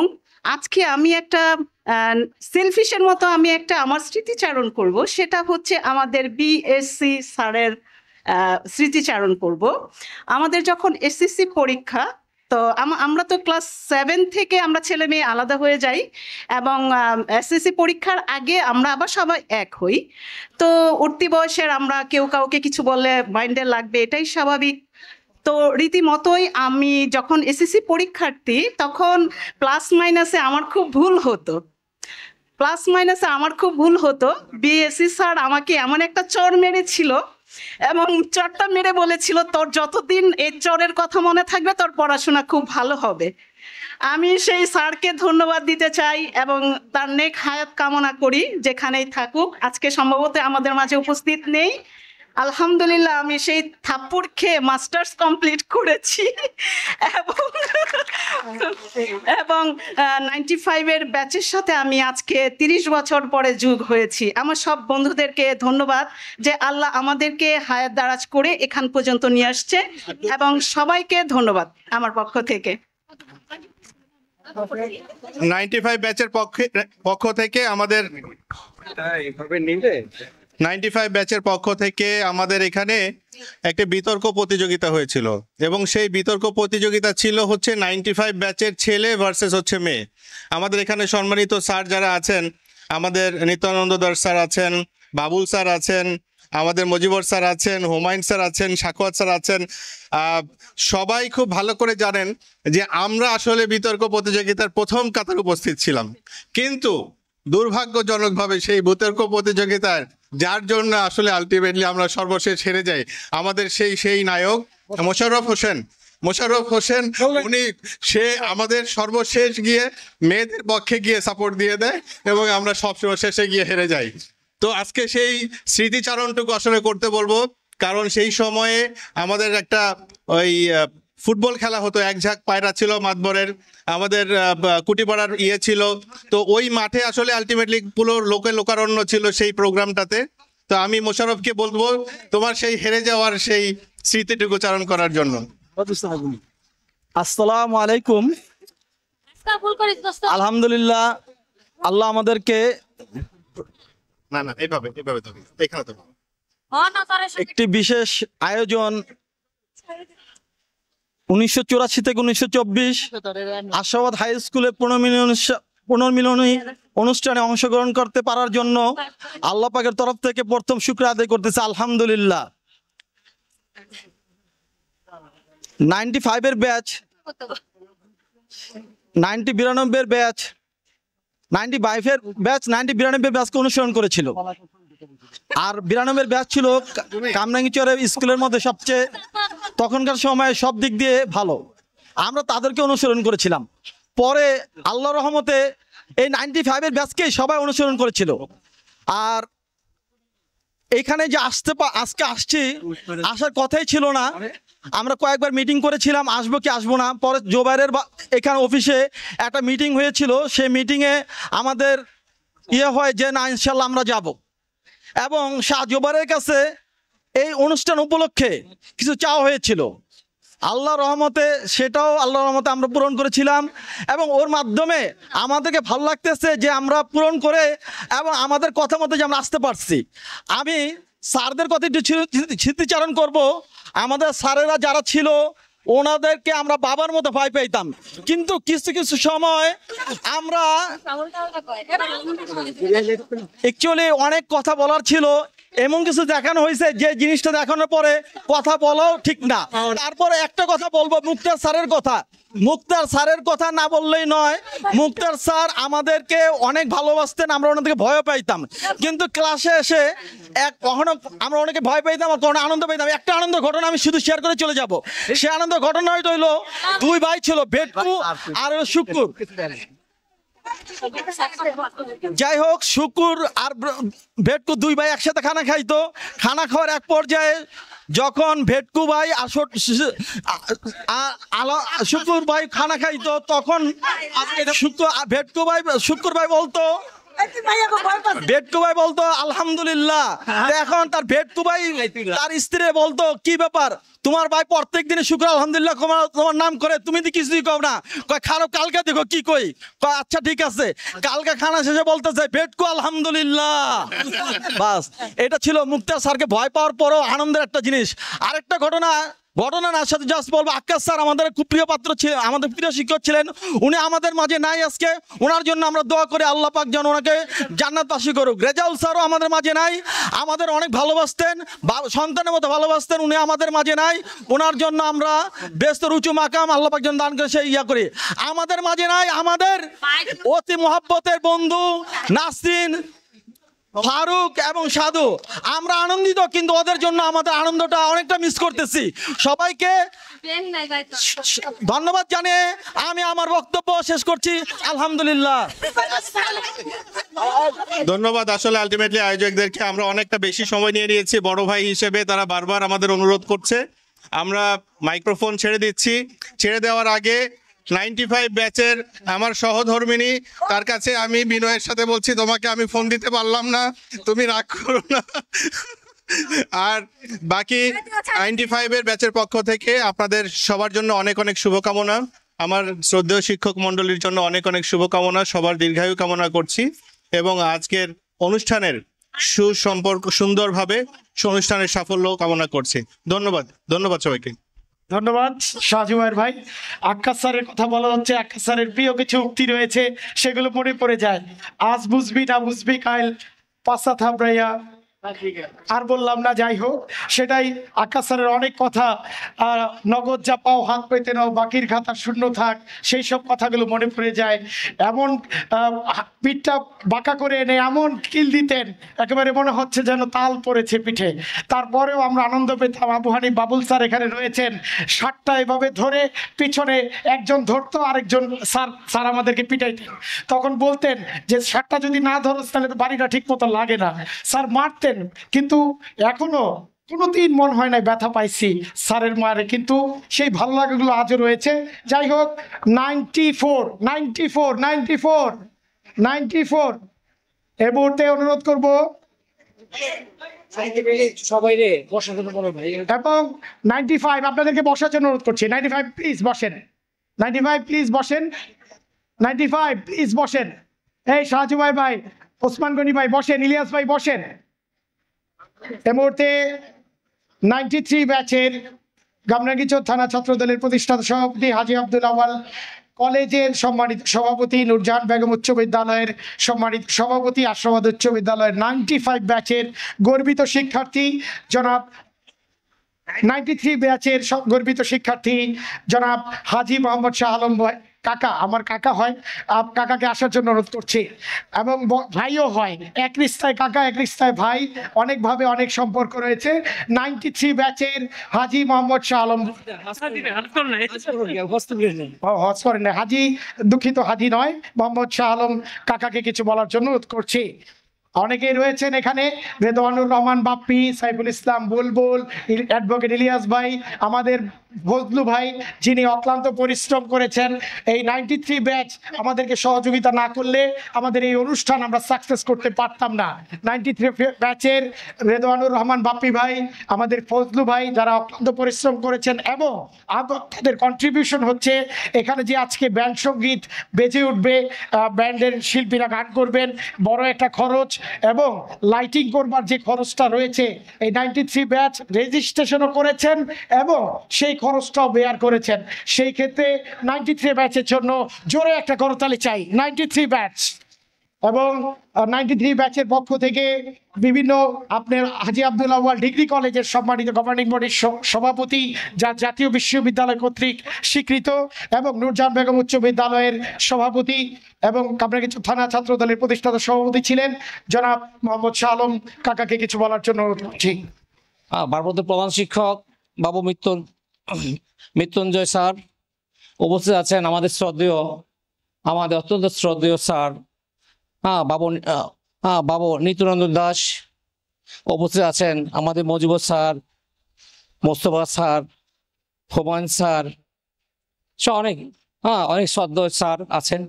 আজকে আমি একটা সেলফিশের মতো আমি একটা আমার স্মৃতিচারণ করব, সেটা হচ্ছে আমাদের বিএসসি স্যারের স্মৃতিচারণ করব। আমাদের যখন এসএসসি পরীক্ষা, তো আমরা তো ক্লাস 7 থেকে আমরা ছেলে মেয়ে আলাদা হয়ে যাই, এবং এসএসসি পরীক্ষার আগে আমরা আবার সবাই এক হই। তো উঠতি বয়সের আমরা কেউ কাউকে কিছু বললে মাইন্ডে লাগবে, এটাই স্বাভাবিক। তো রীতিমতোই আমি যখন এসএসসি পরীক্ষার্থী, তখন প্লাস মাইনাসে আমার খুব ভুল হতো। বিএসসি স্যার আমাকে এমন একটা চড় মেরেছিল, এবং চড়টা মেরে বলেছিল, তোর যতদিন এই চড়ের কথা মনে থাকবে তোর পড়াশোনা খুব ভালো হবে। আমি সেই স্যারকে ধন্যবাদ দিতে চাই এবং তার নেক হায়াত কামনা করি, যেখানেই থাকুক। আজকে সম্ভবত আমাদের মাঝে উপস্থিত নেই। আলহামদুলিল্লাহ আমি সেই থাপ্পড় খেয়ে মাস্টার্স কমপ্লিট করেছি, এবং 95-এর ব্যাচের সাথে আমি আজকে 30 বছর পরে যোগ হয়েছি। আমার সব বন্ধুদেরকে ধন্যবাদ যে আল্লাহ আমাদেরকে হায়াত দারাজ করে এখান পর্যন্ত নিয়ে আসছে, এবং সবাইকে ধন্যবাদ আমার পক্ষ থেকে। 95 ব্যাচের পক্ষ থেকে আমাদের 95 ব্যাচের পক্ষ থেকে আমাদের এখানে একটা বিতর্ক প্রতিযোগিতা হয়েছিল, এবং সেই বিতর্ক প্রতিযোগিতা ছিল হচ্ছে 95 ব্যাচের ছেলে ভার্সেস হচ্ছে মেয়ে। আমাদের এখানে সম্মানিত স্যার যারা আছেন, আমাদের নিত্যানন্দ দাস স্যার আছেন, বাবুল স্যার আছেন, আমাদের মজিবর স্যার আছেন, হুমায়ুন স্যার আছেন, সাখাওয়াত স্যার আছেন। সবাই খুব ভালো করে জানেন যে আমরা আসলে বিতর্ক প্রতিযোগিতার প্রথম কাতার উপস্থিত ছিলাম, কিন্তু দুর্ভাগ্যজনকভাবে সেই বিতর্ক প্রতিযোগিতার যার জন্য আসলে আলটিমেটলি আমরা সর্বশেষ হেরে যাই, আমাদের সেই নায়ক মোশাররফ হোসেন, উনি আমাদের সর্বশেষ গিয়ে মেয়েদের পক্ষে গিয়ে সাপোর্ট দিয়ে দেয়, এবং আমরা সবসময় শেষে গিয়ে হেরে যাই। তো আজকে সেই স্মৃতিচারণটুকু আসলে করতে বলবো, কারণ সেই সময়ে আমাদের একটা ওই ফুটবল খেলা হতো, এক ঝাঁক পায়রা ছিল মাতবরের, আমাদের কুটিপাড়ার ছিল। তো ওই মাঠে আসলে আলটিমেটলি পুরো লোকারণ্য ছিল সেই প্রোগ্রামটাতে। তো আমি মোশাররফকে বলবো তোমার সেই হেরে যাওয়ার সেই স্মৃতিটুকু চারণ করার জন্য। আসসালামু আলাইকুম। আলহামদুলিল্লাহ, আল্লাহ আমাদেরকে এইভাবে তো এখানে তো একটি বিশেষ আয়োজন 1984 থেকে 1924 আশাবাদ হাই স্কুলে পুনর্মিলনী অনুষ্ঠানে অংশগ্রহণ করতে পারার জন্য আল্লাহ পাকের তরফ থেকে প্রথম শুকরিয়া আদায় করতেছে আলহামদুলিল্লাহ। 95-এর ব্যাচ, 92-এর ব্যাচ, 95-এর ব্যাচ, 92-এর ব্যাচকে অনুসরণ করেছিল। আর 92-এর ব্যাচ ছিল কামরাঙ্গীচরের স্কুলের মধ্যে সবচেয়ে তখনকার সময়ে সব দিক দিয়ে ভালো, আমরা তাদেরকে অনুসরণ করেছিলাম। পরে আল্লাহ রহমতে এই 95-এর ব্যাচকেই সবাই অনুসরণ করেছিল। আর এখানে যে আজকে আসছি, আসার কথাই ছিল না। আমরা কয়েকবার মিটিং করেছিলাম আসবো কি আসবো না। পরে জোবাইরের এখানে অফিসে একটা মিটিং হয়েছিল, সেই মিটিংয়ে আমাদের হয় যে না ইনশাল্লাহ আমরা যাব। এবং শাহ জোবাইরের কাছে এই অনুষ্ঠান উপলক্ষে কিছু চাওয়া হয়েছিল, আল্লাহ রহমতে সেটাও আল্লাহ রহমতে আমরা পূরণ করেছিলাম। এবং ওর মাধ্যমে আমাদেরকে ভালো লাগতেছে যে আমরা পূরণ করে এবং আমাদের কথা মতো যে আমরা আসতে পারছি। আমি স্যারদের কথা একটু স্মৃতিচারণ করব। আমাদের স্যারেরা যারা ছিল ওনাদেরকে আমরা বাবার মতো ভয় পেতাম, কিন্তু কিছু কিছু সময় আমরা অ্যাকচুয়ালি অনেক কথা বলার ছিল, এমন কিছু দেখানো হয়েছে যে জিনিসটা দেখানোর পরে কথা বলাও ঠিক না। তারপরে একটা কথা বলবো মুক্তার স্যারের কথা। মুক্তার স্যারের কথা না বললেই নয়। মুক্তার স্যার আমাদেরকে অনেক ভালোবাসতেন, আমরা ওনাদেরকে ভয় পাইতাম, কিন্তু ক্লাসে এসে কখনো আমরা অনেকে ভয় পাইতাম আর কখনো আনন্দ পাইতাম। একটা আনন্দ ঘটনা আমি শুধু শেয়ার করে চলে যাব। সে আনন্দ ঘটনা হইলো দুই ভাই ছিল, ভেটকু আর শুক্কুর। যাই হোক, শুক্কুর আর ভেটকু দুই ভাই একসাথে খানা খাইতো। খানা খাওয়ার এক পর্যায়ে যখন ভেটকু ভাই আর শুক্কুর ভাই খানা খাইতো, তখন শুক্কুর ভাই বলতো ভেটকু ভাই বলতো আলহামদুলিল্লাহ। এখন তার ভেটকু ভাই তার স্ত্রী বলতো কি ব্যাপার, তোমার ভাই প্রত্যেক দিনে শুক্র আলহামদুলিল্লাহ তোমার নাম করে, তুমি তো কিছুই কও না। খারাপ কালকে দেখো কি কই। আচ্ছা ঠিক আছে। কালকে খানা শেষে বলতেছে ভেটকু আলহামদুলিল্লাহ। বাস, এটা ছিল মুক্তার স্যারকে ভয় পাওয়ার পরও আনন্দের একটা জিনিস। আরেকটা ঘটনা না সাথে জাস্ট বলবো, আক্কাস স্যার আমাদের খুব প্রিয় পাত্র ছিলেন, আমাদের প্রিয় শিক্ষক ছিলেন। উনি আমাদের মাঝে নাই আজকে, ওনার জন্য আমরা দোয়া করি আল্লাহ পাক যেন ওনাকে জান্নাতবাসী করুক। রেজাউল স্যারও আমাদের মাঝে নাই, আমাদের অনেক ভালোবাসতেন, সন্তানের মতো ভালোবাসতেন, উনি আমাদের মাঝে নাই। ওনার জন্য আমরা বেস্তর উঁচু মাকাম আল্লাহ পাক যেন দান করে সেই করি। আমাদের মাঝে নাই আমাদের অতি মহব্বতের বন্ধু নাসরিন, ফারুক এবং সাধু। আমরা আনন্দিত, কিন্তু ওদের জন্য আমাদের আনন্দটা অনেকটা মিস করতেছি। সবাইকে ধন্যবাদ জানিয়ে আমি আমার বক্তব্য শেষ করছি। আলহামদুলিল্লাহ। ধন্যবাদ। আসলে আলটিমেটলি আয়োজকদেরকে আমরা অনেকটা বেশি সময় নিয়ে নিয়েছি, বড় ভাই হিসেবে তারা বারবার আমাদের অনুরোধ করছে। আমরা মাইক্রোফোন ছেড়ে দিচ্ছি। ছেড়ে দেওয়ার আগে 95 ব্যাচের আমার সহধর্মিনী, তার কাছে আমি বিনয়ের সাথে বলছি, তোমাকে আমি ফোন দিতে পারলাম না, তুমি রাগ করো না। আর বাকি 95-এর ব্যাচের পক্ষ থেকে আপনাদের সবার জন্য অনেক অনেক শুভকামনা। আমার শ্রদ্ধেয় শিক্ষক মণ্ডলীর জন্য অনেক অনেক শুভকামনা, সবার দীর্ঘায়ু কামনা করছি এবং আজকের অনুষ্ঠানের সুন্দরভাবে অনুষ্ঠানের সাফল্য কামনা করছি। ধন্যবাদ সবাইকে। ধন্যবাদ শাহজুমায়ের ভাই। আক্কাস স্যারের কথা বলা হচ্ছে, আক্কাস স্যারের প্রিয় কিছু উক্তি রয়েছে, সেগুলো মনে পড়ে যায়। আজ বুঝবি না বুঝবি কাল পাশা থাবড়াইয়া, আর বললাম না। যাই হোক, সেটাই আক্কাস স্যারের অনেক কথা। নগদ যা পাও হাত পেতে নাও, বাকির খাতা শূন্য থাক, সেই সব কথাগুলো মনে পড়ে যায়। এমন পিঠটা বাঁকা করে এনে এমন কিল দিতেন, একেবারে মনে হচ্ছে যেন তাল পড়েছে পিঠে। তারপরেও আমরা আনন্দ পেতাম। আবু হানিফ বাবুল স্যার এখানে রয়েছেন, শার্টটা এভাবে ধরে পিছনে একজন ধরতো, আরেকজন স্যার আমাদেরকে পিটাইতেন। তখন বলতেন যে শার্টটা যদি না ধরস তাহলে তো বাড়িটা ঠিক মতো লাগে না। স্যার মারতেন, কিন্তু এখনো কোনোদিন মনে হয় না ব্যথা পাইছি স্যারের মারে, কিন্তু সেই ভালো লাগাগুলো আজও রয়েছে। যাই হোক, 94 এই মুহূর্তে অনুরোধ করবো এবং 95 আপনাদেরকে বসার জন্য অনুরোধ করছি। 95 প্লিজ বসেন। 95 প্লিজ বসেন। 95 প্লিজ বসেন। এই শাহজু ভাই, ওসমান গনি ভাই বসেন, ইলিয়াস ভাই বসেন। এই মুহূর্তে 93 ব্যাচের গামরাঙ্গীচর থানা ছাত্রদলের প্রতিষ্ঠাতা সভাপতি হাজী আব্দুল আওয়াল, কলেজের সম্মানিত সভাপতি নূরজাহান বেগম উচ্চ বিদ্যালয়ের সম্মানিত সভাপতি, আশরাবাদ উচ্চ বিদ্যালয়ের 95 ব্যাচের গর্বিত শিক্ষার্থী জনাব 93 ব্যাচের গর্বিত শিক্ষার্থী জনাব হাজী মোহাম্মদ শাহ আলম ভাই, কাকা, আমার কাকা হয়, কাকাকে আসার জন্য অনুরোধ করছি, এবং ভাইও হয়, এক রিস্তায় কাকা এক রিস্তায় ভাই, অনেকভাবে অনেক সম্পর্ক রয়েছে। 93 ব্যাচের হাজী মোহাম্মদ শাহ আলম, হজ করেন না হাজী, দুঃখিত হাজী নয়, মোহাম্মদ শাহ আলম কাকাকে কিছু বলার জন্য অনুরোধ করছি। অনেকেই রয়েছেন এখানে, রেদওয়ানুর রহমান বাপ্পি, সাইফুল ইসলাম বুলবুল, অ্যাডভোকেট ইলিয়াস ভাই, আমাদের ফজলু ভাই, যিনি অক্লান্ত পরিশ্রম করেছেন। এই 93 ব্যাচ আমাদেরকে সহযোগিতা না করলে আমাদের এই অনুষ্ঠান আমরা সাকসেস করতে পারতাম না। 93 ব্যাচের রেদওয়ানুর রহমান বাপ্পি ভাই, আমাদের ফজলু ভাই, যারা অক্লান্ত পরিশ্রম করেছেন, এবং তাদের কন্ট্রিবিউশন হচ্ছে এখানে যে আজকে ব্যান্ড সঙ্গীত বেজে উঠবে, ব্যান্ডের শিল্পীরা গান করবেন, বড় একটা খরচ, এবং লাইটিং করবার যে খরচটা রয়েছে, এই 93 ব্যাচ রেজিস্ট্রেশনও করেছেন এবং সেই খরচটাও বেয়ার করেছেন। সেই ক্ষেত্রে 93 ব্যাচের জন্য জোরে একটা করতালি চাই। 93 ব্যাচ এবং 93 ব্যাচের পক্ষ থেকে বিভিন্ন, আপনার হাজী আব্দুল আউয়াল ডিগ্রি কলেজের সম্মানিত গভর্নিং বডির সভাপতি, যা জাতীয় বিশ্ববিদ্যালয় কর্তৃক স্বীকৃত, এবং নূরজাহান বেগম উচ্চ বিদ্যালয়ের সভাপতি এবং কামরাঙ্গীরচর থানা ছাত্র দলের প্রতিষ্ঠাতা সভাপতি ছিলেন জনাব মোহাম্মদ শাহ আলম কাকাকে কিছু বলার জন্য অনুরোধ করছি। ভারপ্রাপ্ত প্রধান শিক্ষক বাবু মৃত্যুঞ্জয় স্যার উপস্থিত আছেন, আমাদের অত্যন্ত শ্রদ্ধেয় স্যার বাবু নিত্যরঞ্জন দাস উপস্থিত আছেন, আমাদের Mujibur sir, Mostafa sir, Humayun sir, অনেক শ্রদ্ধেয় স্যার আছেন,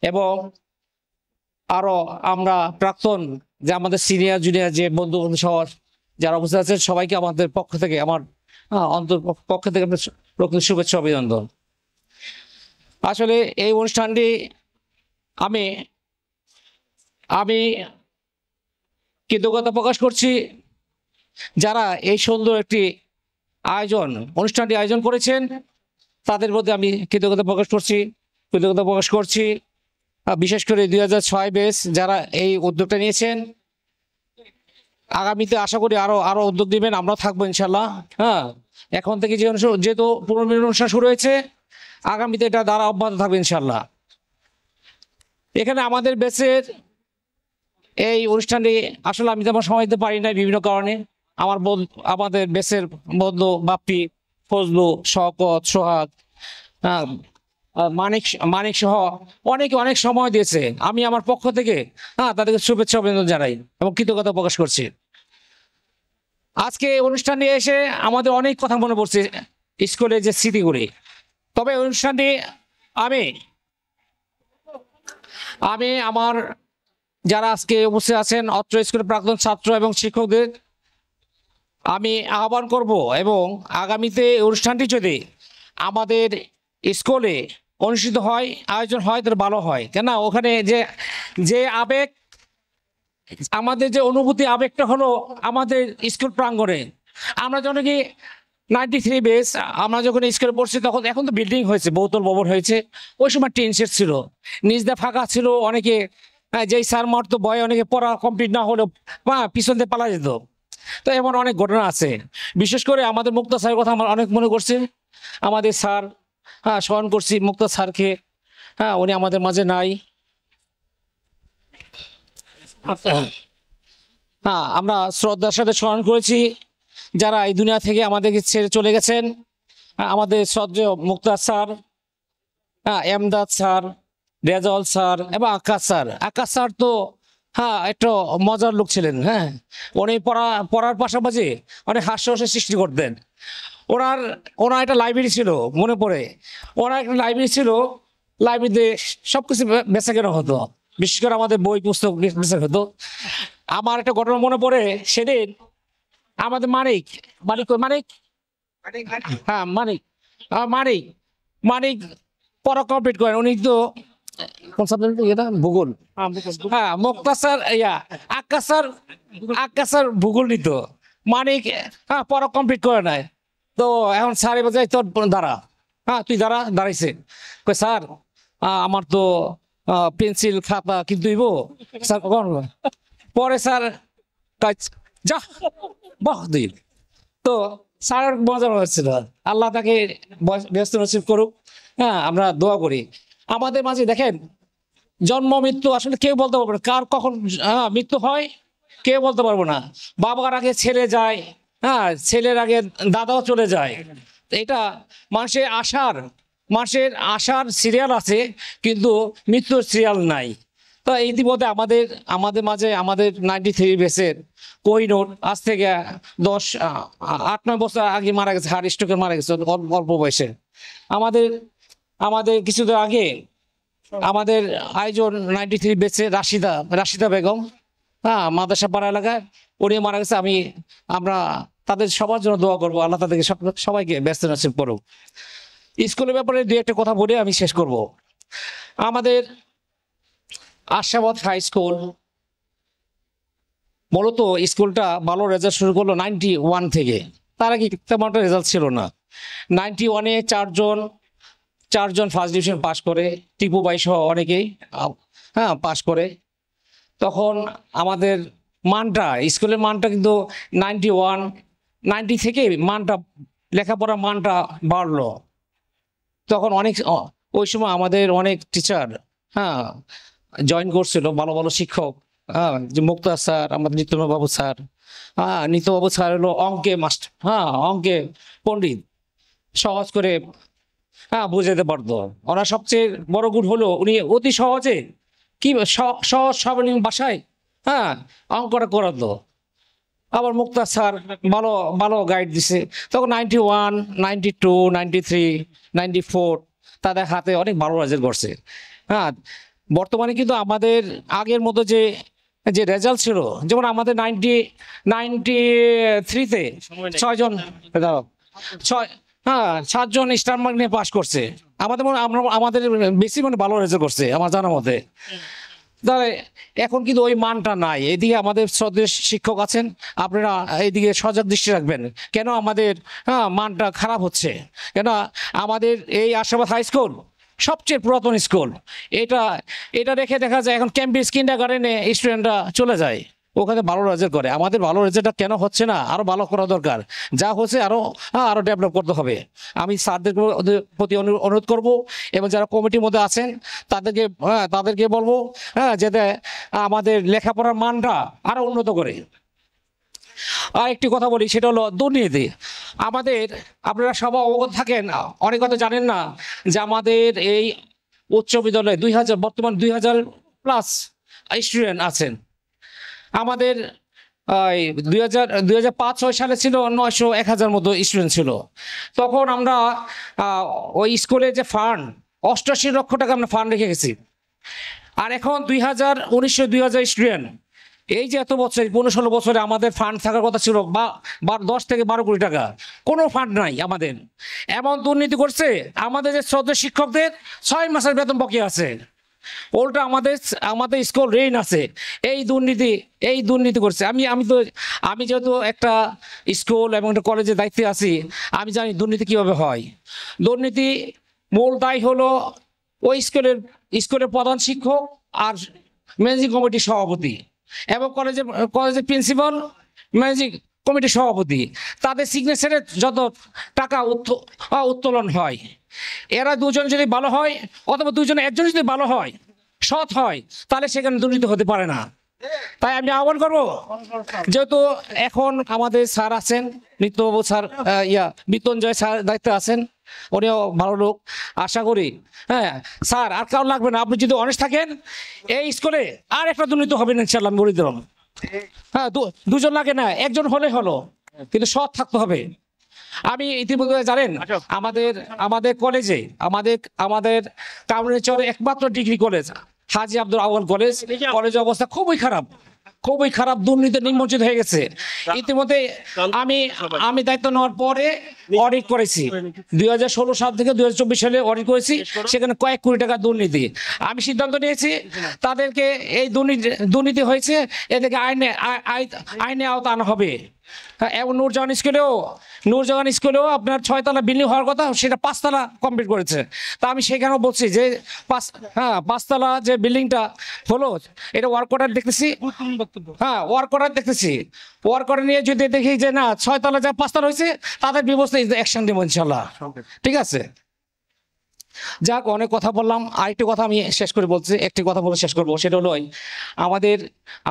এবং আরো আমরা প্রাক্তন যে আমাদের সিনিয়র জুনিয়র যে বন্ধু সহ যারা উপস্থিত আছেন, সবাইকে আমাদের পক্ষ থেকে, আমার পক্ষ থেকে প্রকৃত শুভেচ্ছা অভিনন্দন। আসলে এই অনুষ্ঠানটি আমি কৃতজ্ঞতা প্রকাশ করছি যারা এই সুন্দর একটি অনুষ্ঠানটি আয়োজন করেছেন, তাদের মধ্যে আমি কৃতজ্ঞতা প্রকাশ করছি। বিশেষ করে 2006 ব্যাচ যারা এই উদ্যোগটা নিয়েছেন, আগামীতে আশা করি আরো উদ্যোগ নেবেন, আমরা থাকবো ইনশাল্লাহ। এখন থেকে যেহেতু পুনর্মিলন অনুষ্ঠান শুরু হয়েছে, আগামীতে এটা দ্বারা অব্যাহত থাকবে ইনশাল্লাহ। এখানে আমাদের ব্যাচের এই অনুষ্ঠানটি আসলে আমি তেমন সময় দিতে পারি না বিভিন্ন কারণে। আমাদের ব্যাচের বন্ধু বাপ্পি, ফজলু, শওকত, সোহাগ, মানিক সহ অনেক সময় দিয়েছে। আমি আমার পক্ষ থেকে তাদেরকে শুভেচ্ছা অভিনন্দন জানাই এবং কৃতজ্ঞতা প্রকাশ করছি। আজকে অনুষ্ঠান নিয়ে এসে আমাদের অনেক কথা মনে পড়ছে স্কুলে যে স্মৃতিগুলি। তবে অনুষ্ঠানটি আমি আমার যারা আজকে উপস্থিত আছেন অত্র স্কুলের প্রাক্তন ছাত্র এবং শিক্ষকদের আমি আহ্বান করব, এবং আগামীতে অনুষ্ঠানটি যদি আমাদের স্কুলে অনুষ্ঠিত হয়, আয়োজন হয়, তাহলে ভালো হয়। কেন ওখানে যে আবেগ, আমাদের যে অনুভূতি, আবেগটা হলো আমাদের স্কুল প্রাঙ্গণে। আমরা যখন কি 93 ব্যাচ আমরা যখন স্কুলে পড়ছি, তখন এখন তো বিল্ডিং হয়েছে, বহুতল ভবন হয়েছে, ওই সময় টিন শেড ছিল, নিচ দিয়ে ফাঁকা ছিল। অনেকে যেই স্যার মারতো ভয়ে অনেকে পড়া কমপ্লিট না হলেও পিছন দিয়ে পালা যেত। তো এমন অনেক ঘটনা আছে। বিশেষ করে আমাদের মুক্তা স্যারের কথা আমার অনেক মনে করছে। আমাদের স্যার স্মরণ করছি মুক্তা স্যারকে, উনি আমাদের মাঝে নাই। আমরা শ্রদ্ধার সাথে স্মরণ করেছি যারা এই দুনিয়া থেকে আমাদেরকে ছেড়ে চলে গেছেন। আমাদের শ্রদ্ধেয় Mukta sir, Emdad sir, Rezaul sir এবং আকাশ স্যার তো একটু মজার লোক ছিলেন। উনি পড়ার পাশাপাশি অনেক হাস্যরসের সৃষ্টি করতেন। ওনার একটা লাইব্রেরি ছিল, মনে পড়ে ওনার একটা লাইব্রেরি ছিল, লাইব্রেরিতে সবকিছু বেচা কেনা হতো, বিশেষ করে আমাদের বই পুস্তক বেচা হতো। আমার একটা ঘটনা মনে পড়ে, সেদিন আমাদের মানিক পড়া কমপ্লিট করেন। উনি তো ভূগোল, মুক্তার আকাশ স্যার ভূগোল নিত। মানিক পড়া কমপ্লিট করে নাই, তো এখন স্যার এবার যাই, তোর দাঁড়া, তুই দাঁড়াইছে, স্যার আমার তো পেন্সিল খাতা কিন্তু স্যার কখন পরে স্যার যা বাহ দিন তো স্যার মজা হচ্ছিল, আল্লাহ তাকে ব্যস্ত নসিব করুক। হ্যাঁ, আমরা দোয়া করি। আমাদের মাঝে দেখেন জন্ম মৃত্যু আসলে কেউ বলতে পারবো না, কার কখন মৃত্যু হয় কেউ বলতে পারবো না। বাবার আগে ছেলে যায়, হ্যাঁ, ছেলের আগে দাদাও চলে যায়। এটা মানুষের আশার সিরিয়াল আছে, কিন্তু মৃত্যুর সিরিয়াল নাই। তো ইতিমধ্যে আমাদের মাঝে আমাদের 93 বেসের কোহিনুর আজ থেকে 8-9 বছর আগে মারা গেছে, হার্ট স্ট্রোকে মারা গেছে অল্প বয়সে। আমাদের কিছুদিন আগে আমাদের আয়োজন 93 বেসে রাশিদা বেগম, হ্যাঁ, মাদ্রাসা পাড়া এলাকায়, উনি মারা গেছে। আমরা তাদের সবার জন্য দোয়া করবো, আল্লাহ তাদেরকে সবাইকে ব্যস্ত নসিব করুক। স্কুলের ব্যাপারে দুই একটা কথা বলে আমি শেষ করব। আমাদের আশাবাদ হাই স্কুল মূলত স্কুলটা ভালো রেজাল্ট শুরু করলো 91 থেকে। তার আগে তেমন একটা রেজাল্ট ছিল না। 91-এ চারজন ফার্স্ট ডিভিশন পাশ করে, টিপু ভাই সহ অনেকেই পাশ করে। তখন আমাদের মানটা, স্কুলের মানটা কিন্তু 90 থেকে লেখাপড়ার মানটা বাড়লো। তখন ওই সময় আমাদের অনেক টিচার জয়েন করছিল, ভালো ভালো শিক্ষক, যে মুক্তার স্যার, আমাদের নিত্যবাবু স্যার। নিত্যবাবু স্যার হলো অঙ্কে মাস্টার, অঙ্কে পণ্ডিত, সহজ করে বুঝাতে পারতো। ওনার সবচেয়ে বড় গুণ হলো উনি অতি সহজে সহজ সাবলীল ভাষায় অঙ্কটা করাতো। আবার মুক্তার স্যার ভালো গাইড দিছে। তখন 91, 92, 93, 94 তাদের হাতে অনেক ভালো রেজাল্ট করছে। বর্তমানে কিন্তু আমাদের আগের মতো যে রেজাল্ট ছিল, যেমন আমাদের 93-তে 7জন স্টার মার্ক নিয়ে পাস করছে। আমাদের বেশি ভালো রেজাল্ট করছে আমার জানা মতে। তাহলে এখন কিন্তু ওই মানটা নাই। এদিকে আমাদের শ্রদ্ধেয় শিক্ষক আছেন, আপনারা এইদিকে সজাগ দৃষ্টি রাখবেন। কেন আমাদের মানটা খারাপ হচ্ছে? কেন আমাদের এই আশাবাদ হাই স্কুল সবচেয়ে পুরাতন স্কুল। এটা রেখে দেখা যায় এখন ক্যাম্ব্রিজ কিন্ডারগার্টেনে স্টুডেন্টরা চলে যায়, ওখানে ভালো রেজাল্ট করে। আমাদের ভালো রেজাল্টটা কেন হচ্ছে না? আরো ভালো করা দরকার। যা হচ্ছে আরো ডেভেলপ করতে হবে। আমি স্যারদের প্রতি অনুরোধ করব, এবং যারা কমিটির মধ্যে আছেন তাদেরকে বলবো যাতে আমাদের লেখাপড়ার মানটা আরো উন্নত করে। আর একটি কথা বলি, সেটা হলো দুর্নীতি। আপনারা সবাই অবগত থাকেন, অনেক কথা জানেন না, যে আমাদের এই উচ্চ বিদ্যালয়ে বর্তমান 2000+ স্টুডেন্ট আছেন। আমাদের 2005-06 সালে ছিল 900-1000 মতো স্টুডেন্ট ছিল। তখন আমরা ওই স্কুলে যে ফান্ড 88 লক্ষ টাকা আমরা ফান্ড রেখে গেছি। আর এখন 2000 স্টুডেন্ট, এই যে এত বছর 15-16 বছরে আমাদের ফান্ড থাকার কথা ছিল 10 থেকে 12 কোটি টাকা, কোনো ফান্ড নাই আমাদের। এমন দুর্নীতি করছে, আমাদের যে শ্রদ্ধেয় শিক্ষকদের 6 মাসের বেতন বাকি আছে। ওলটা আমাদের স্কুল ঋণ আছে। এই দুর্নীতি করছে। আমি যেহেতু একটা স্কুল এবং একটা কলেজের দায়িত্বে আছি, আমি জানি দুর্নীতি কিভাবে হয়। দুর্নীতি মূল দায় হলো ওই স্কুলের প্রধান শিক্ষক আর ম্যানেজিং কমিটির সভাপতি, এবং কলেজের প্রিন্সিপাল, ম্যানেজিং কমিটির সভাপতি, তাদের সিগনেচারে যত টাকা উত্তোলন হয়, এরা দুজন যদি ভালো হয়, অথবা একজন যদি ভালো হয়, সৎ হয়, তাহলে সেখানে দুর্নীতি হতে পারে না। তাই আমি আহ্বান করবো, যেহেতু এখন আমাদের স্যার আছেন, নিত্যবাবু স্যার, মৃত্যুঞ্জয় স্যার দায়িত্বে আছেন, উনিও ভালো লোক। আশা করি স্যার আর কারণ লাগবে না, আপনি যদি অনেস্ট থাকেন, এই স্কুলে আর একটা দুর্নীতি হবে না ইনশাল্লাহ। আমি বলে দিলাম, দুজন লাগে না, একজন হলে হলো, কিন্তু সৎ থাকতে হবে। আমি ইতিমধ্যে জানেন আমাদের কলেজে আমাদের কামরাঙ্গীরচরে একমাত্র ডিগ্রি কলেজ হাজী আব্দুল আউয়াল কলেজের অবস্থা খুবই খারাপ, দুর্নীতি নিমজ্জিত হয়ে গেছে। ইতিমধ্যে আমি দায়িত্ব নেওয়ার পরে অডিট করেছি, 2016 সাল থেকে 2024 সালে অডিট করেছি, সেখানে কয়েক কোটি টাকা দুর্নীতি। আমি সিদ্ধান্ত নিয়েছি তাদেরকে এই দুর্নীতি হয়েছে, এদেরকে আইনে আওতা আনা হবে। হ্যাঁ, এবং নূরজাহান স্কুলেও আপনার 6 তলা বিল্ডিং হওয়ার কথা, সেটা 5 তলা কমপ্লিট করেছে। তা আমি সেখানেও বলছি যে 5 তলা যে বিল্ডিংটা হলো, এটা ওয়ার্ক অর্ডার দেখতেছি, হ্যাঁ ওয়ার্ক অর্ডার দেখতেছি, ওয়ার্ক অর্ডার নিয়ে যদি দেখি যে না 6 তলা যা 5 তলা হয়েছে, তাদের ব্যবস্থা অ্যাকশন দেবো ইনশাল্লাহ। ঠিক আছে, যাক অনেক কথা বললাম, আরেকটি কথা আমি শেষ করে বলছি, একটি কথা বলে শেষ করবো, সেটা হলো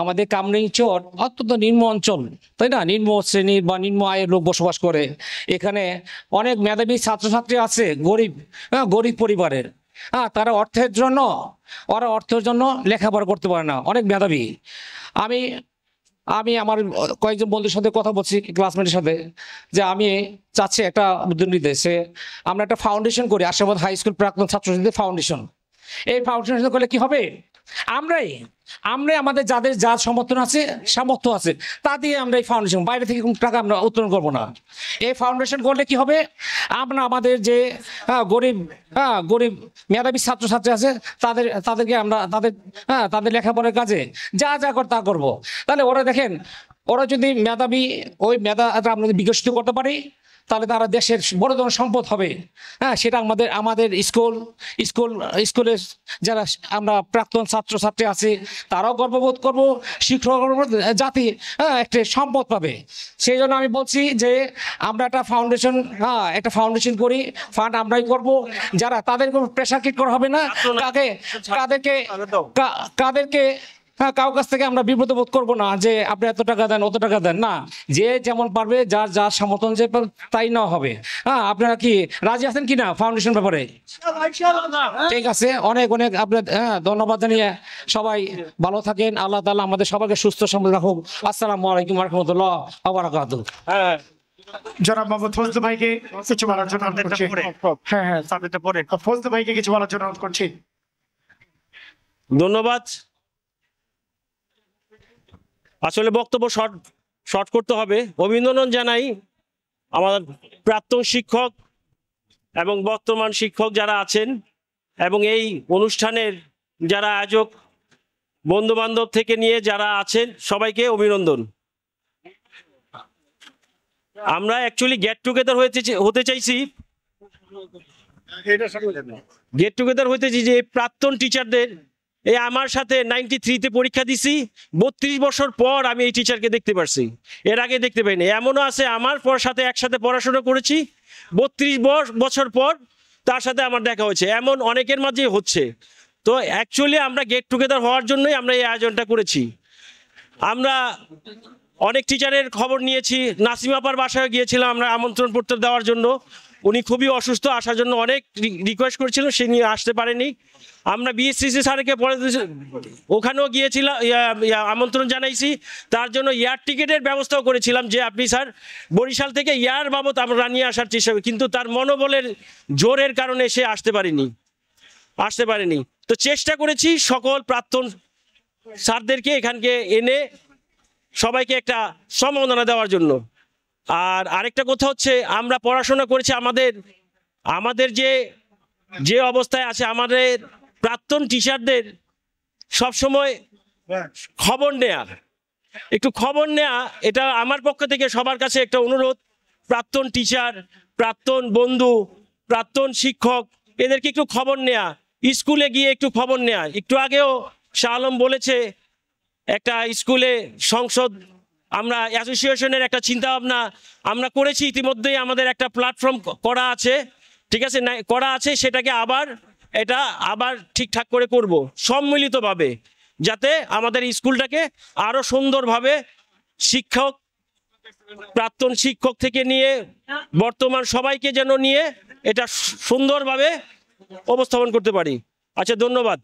আমাদের কামরাঙ্গীরচর অত্যন্ত নিম্ন অঞ্চল, তাই না, নিম্ন শ্রেণীর বা নিম্ন আয়ের লোক বসবাস করে। এখানে অনেক মেধাবী ছাত্রছাত্রী আছে, গরিব পরিবারের। হ্যাঁ, তারা অর্থের জন্য লেখাপড়া করতে পারে না, অনেক মেধাবী। আমি আমার কয়েকজন বন্ধুর সাথে কথা বলছি, ক্লাসমেটের সাথে, যে আমি চাচ্ছি একটা উদ্যোগ নিতে, আমরা একটা ফাউন্ডেশন করি, আশাবাদ হাই স্কুল প্রাক্তন ছাত্রছাত্রীদের ফাউন্ডেশন। এই ফাউন্ডেশন করলে কি হবে, আমরাই আমাদের যাদের সামর্থ্য আছে তা দিয়ে আমরা এই ফাউন্ডেশন, বাইরে থেকে কোনো টাকা আমরা উত্তোলন করবো না। এই ফাউন্ডেশন করলে কি হবে, আমরা আমাদের যে গরিব মেধাবী ছাত্রছাত্রী আছে তাদেরকে আমরা তাদের লেখাপড়ার কাজে যা করে তা করবো। তাহলে ওরা দেখেন, ওরা যদি মেধাবী ওই মেধাটা আমরা বিকশিত করতে পারি, তাহলে তারা দেশের বড় ধরনের সম্পদ হবে। হ্যাঁ, সেটা আমাদের স্কুলের যারা আমরা প্রাক্তন ছাত্রছাত্রী আছি তারাও গর্ববোধ করবো, শিক্ষক জাতি একটা সম্পদ পাবে। সেই জন্য আমি বলছি যে আমরা একটা ফাউন্ডেশন করি, ফান্ড আমরাই করব, যারা তাদের কোনো প্রেশার ক্রিয়েট করা হবে না, কাদেরকে কারো কাছ থেকে আমরা বিব্রত বোধ করবো না যে আপনি এত টাকা দেন অত টাকা দেন, না, যে যেমন পারবে, যার সমর্থন যে তাই না হবে। হ্যাঁ, আপনারা কি রাজি আছেন কিনা ফাউন্ডেশন ব্যাপারে? ঠিক আছে, অনেক আপনার ধন্যবাদ জানিয়ে সবাই ভালো থাকেন, আল্লাহ তাআলা আমাদের সবাইকে সুস্থ সমৃদ্ধ রাখুক। আসসালামু আলাইকুম ওয়া রাহমাতুল্লাহ ওয়া বারাকাতুহু। জনাব মোহাম্মদ ফজলু ভাইকে কিছু বলার জন্য অনুরোধ করছি। হ্যাঁ, ফজলু ভাইকে কিছু বলার জন্য অনুরোধ করছি। ধন্যবাদ। আসলে বক্তব্য শর্ট করতে হবে। অভিনন্দন জানাই আমাদের প্রাক্তন শিক্ষক এবং বর্তমান শিক্ষক যারা আছেন, এবং এই অনুষ্ঠানের যারা আয়োজক, বন্ধু বান্ধব থেকে নিয়ে যারা আছেন, সবাইকে অভিনন্দন। আমরা অ্যাকচুয়ালি গেট টুগেদার হতে চাইছি যে প্রাক্তন টিচারদের, এই আমার সাথে 93-তে পরীক্ষা দিছি, 32 বছর পর আমি এই টিচারকে দেখতে পারছি, এর আগে দেখতে পাইনি। এমনও আছে আমার সাথে একসাথে পড়াশোনা করেছি, 32 বছর পর তার সাথে আমার দেখা হয়েছে, এমন অনেকের মাঝে হচ্ছে। তো অ্যাকচুয়ালি আমরা গেট টুগেদার হওয়ার জন্যই আমরা এই আয়োজনটা করেছি। আমরা অনেক টিচারের খবর নিয়েছি, নাসিম আপার বাসায় গিয়েছিলাম আমরা আমন্ত্রণ পত্র দেওয়ার জন্য, উনি খুবই অসুস্থ, আসার জন্য অনেক রিকোয়েস্ট করেছিলেন, সে নিয়ে আসতে পারেনি। আমরা বিএসসিসি স্যারকে ওখানেও গিয়েছিলাম, আমন্ত্রণ জানাইছি, তার জন্য এয়ার টিকিটের ব্যবস্থাও করেছিলাম যে আপনি স্যার বরিশাল থেকে এয়ার বাবদ আমরা নিয়ে আসার চেষ্টা করি, কিন্তু তার মনোবলের জোরের কারণে সে আসতে পারেনি। তো চেষ্টা করেছি সকল প্রাক্তন স্যারদেরকে এখানকে এনে সবাইকে একটা সম্মাননা দেওয়ার জন্য। আর আরেকটা কথা হচ্ছে, আমরা পড়াশোনা করেছি, আমাদের যে অবস্থায় আছে, আমাদের প্রাক্তন টিচারদের সবসময় খবর নেয়া, এটা আমার পক্ষ থেকে সবার কাছে একটা অনুরোধ। প্রাক্তন টিচার, প্রাক্তন বন্ধু, প্রাক্তন শিক্ষক, এদেরকে একটু খবর নেয়া, স্কুলে গিয়ে একটু খবর নেয়া। একটু আগেও শাহ আলম বলেছে, একটা স্কুলে সংসদ, আমরা অ্যাসোসিয়েশনের একটা চিন্তা ভাবনা আমরা করেছি ইতিমধ্যেই, আমাদের একটা প্ল্যাটফর্ম করা আছে, ঠিক আছে, করা আছে, সেটাকে আবার ঠিকঠাক করে করব সম্মিলিতভাবে, যাতে আমাদের স্কুলটাকে আরো সুন্দরভাবে প্রাক্তন শিক্ষক থেকে নিয়ে বর্তমান সবাইকে যেন নিয়ে এটা সুন্দরভাবে উপস্থাপন করতে পারি। আচ্ছা, ধন্যবাদ।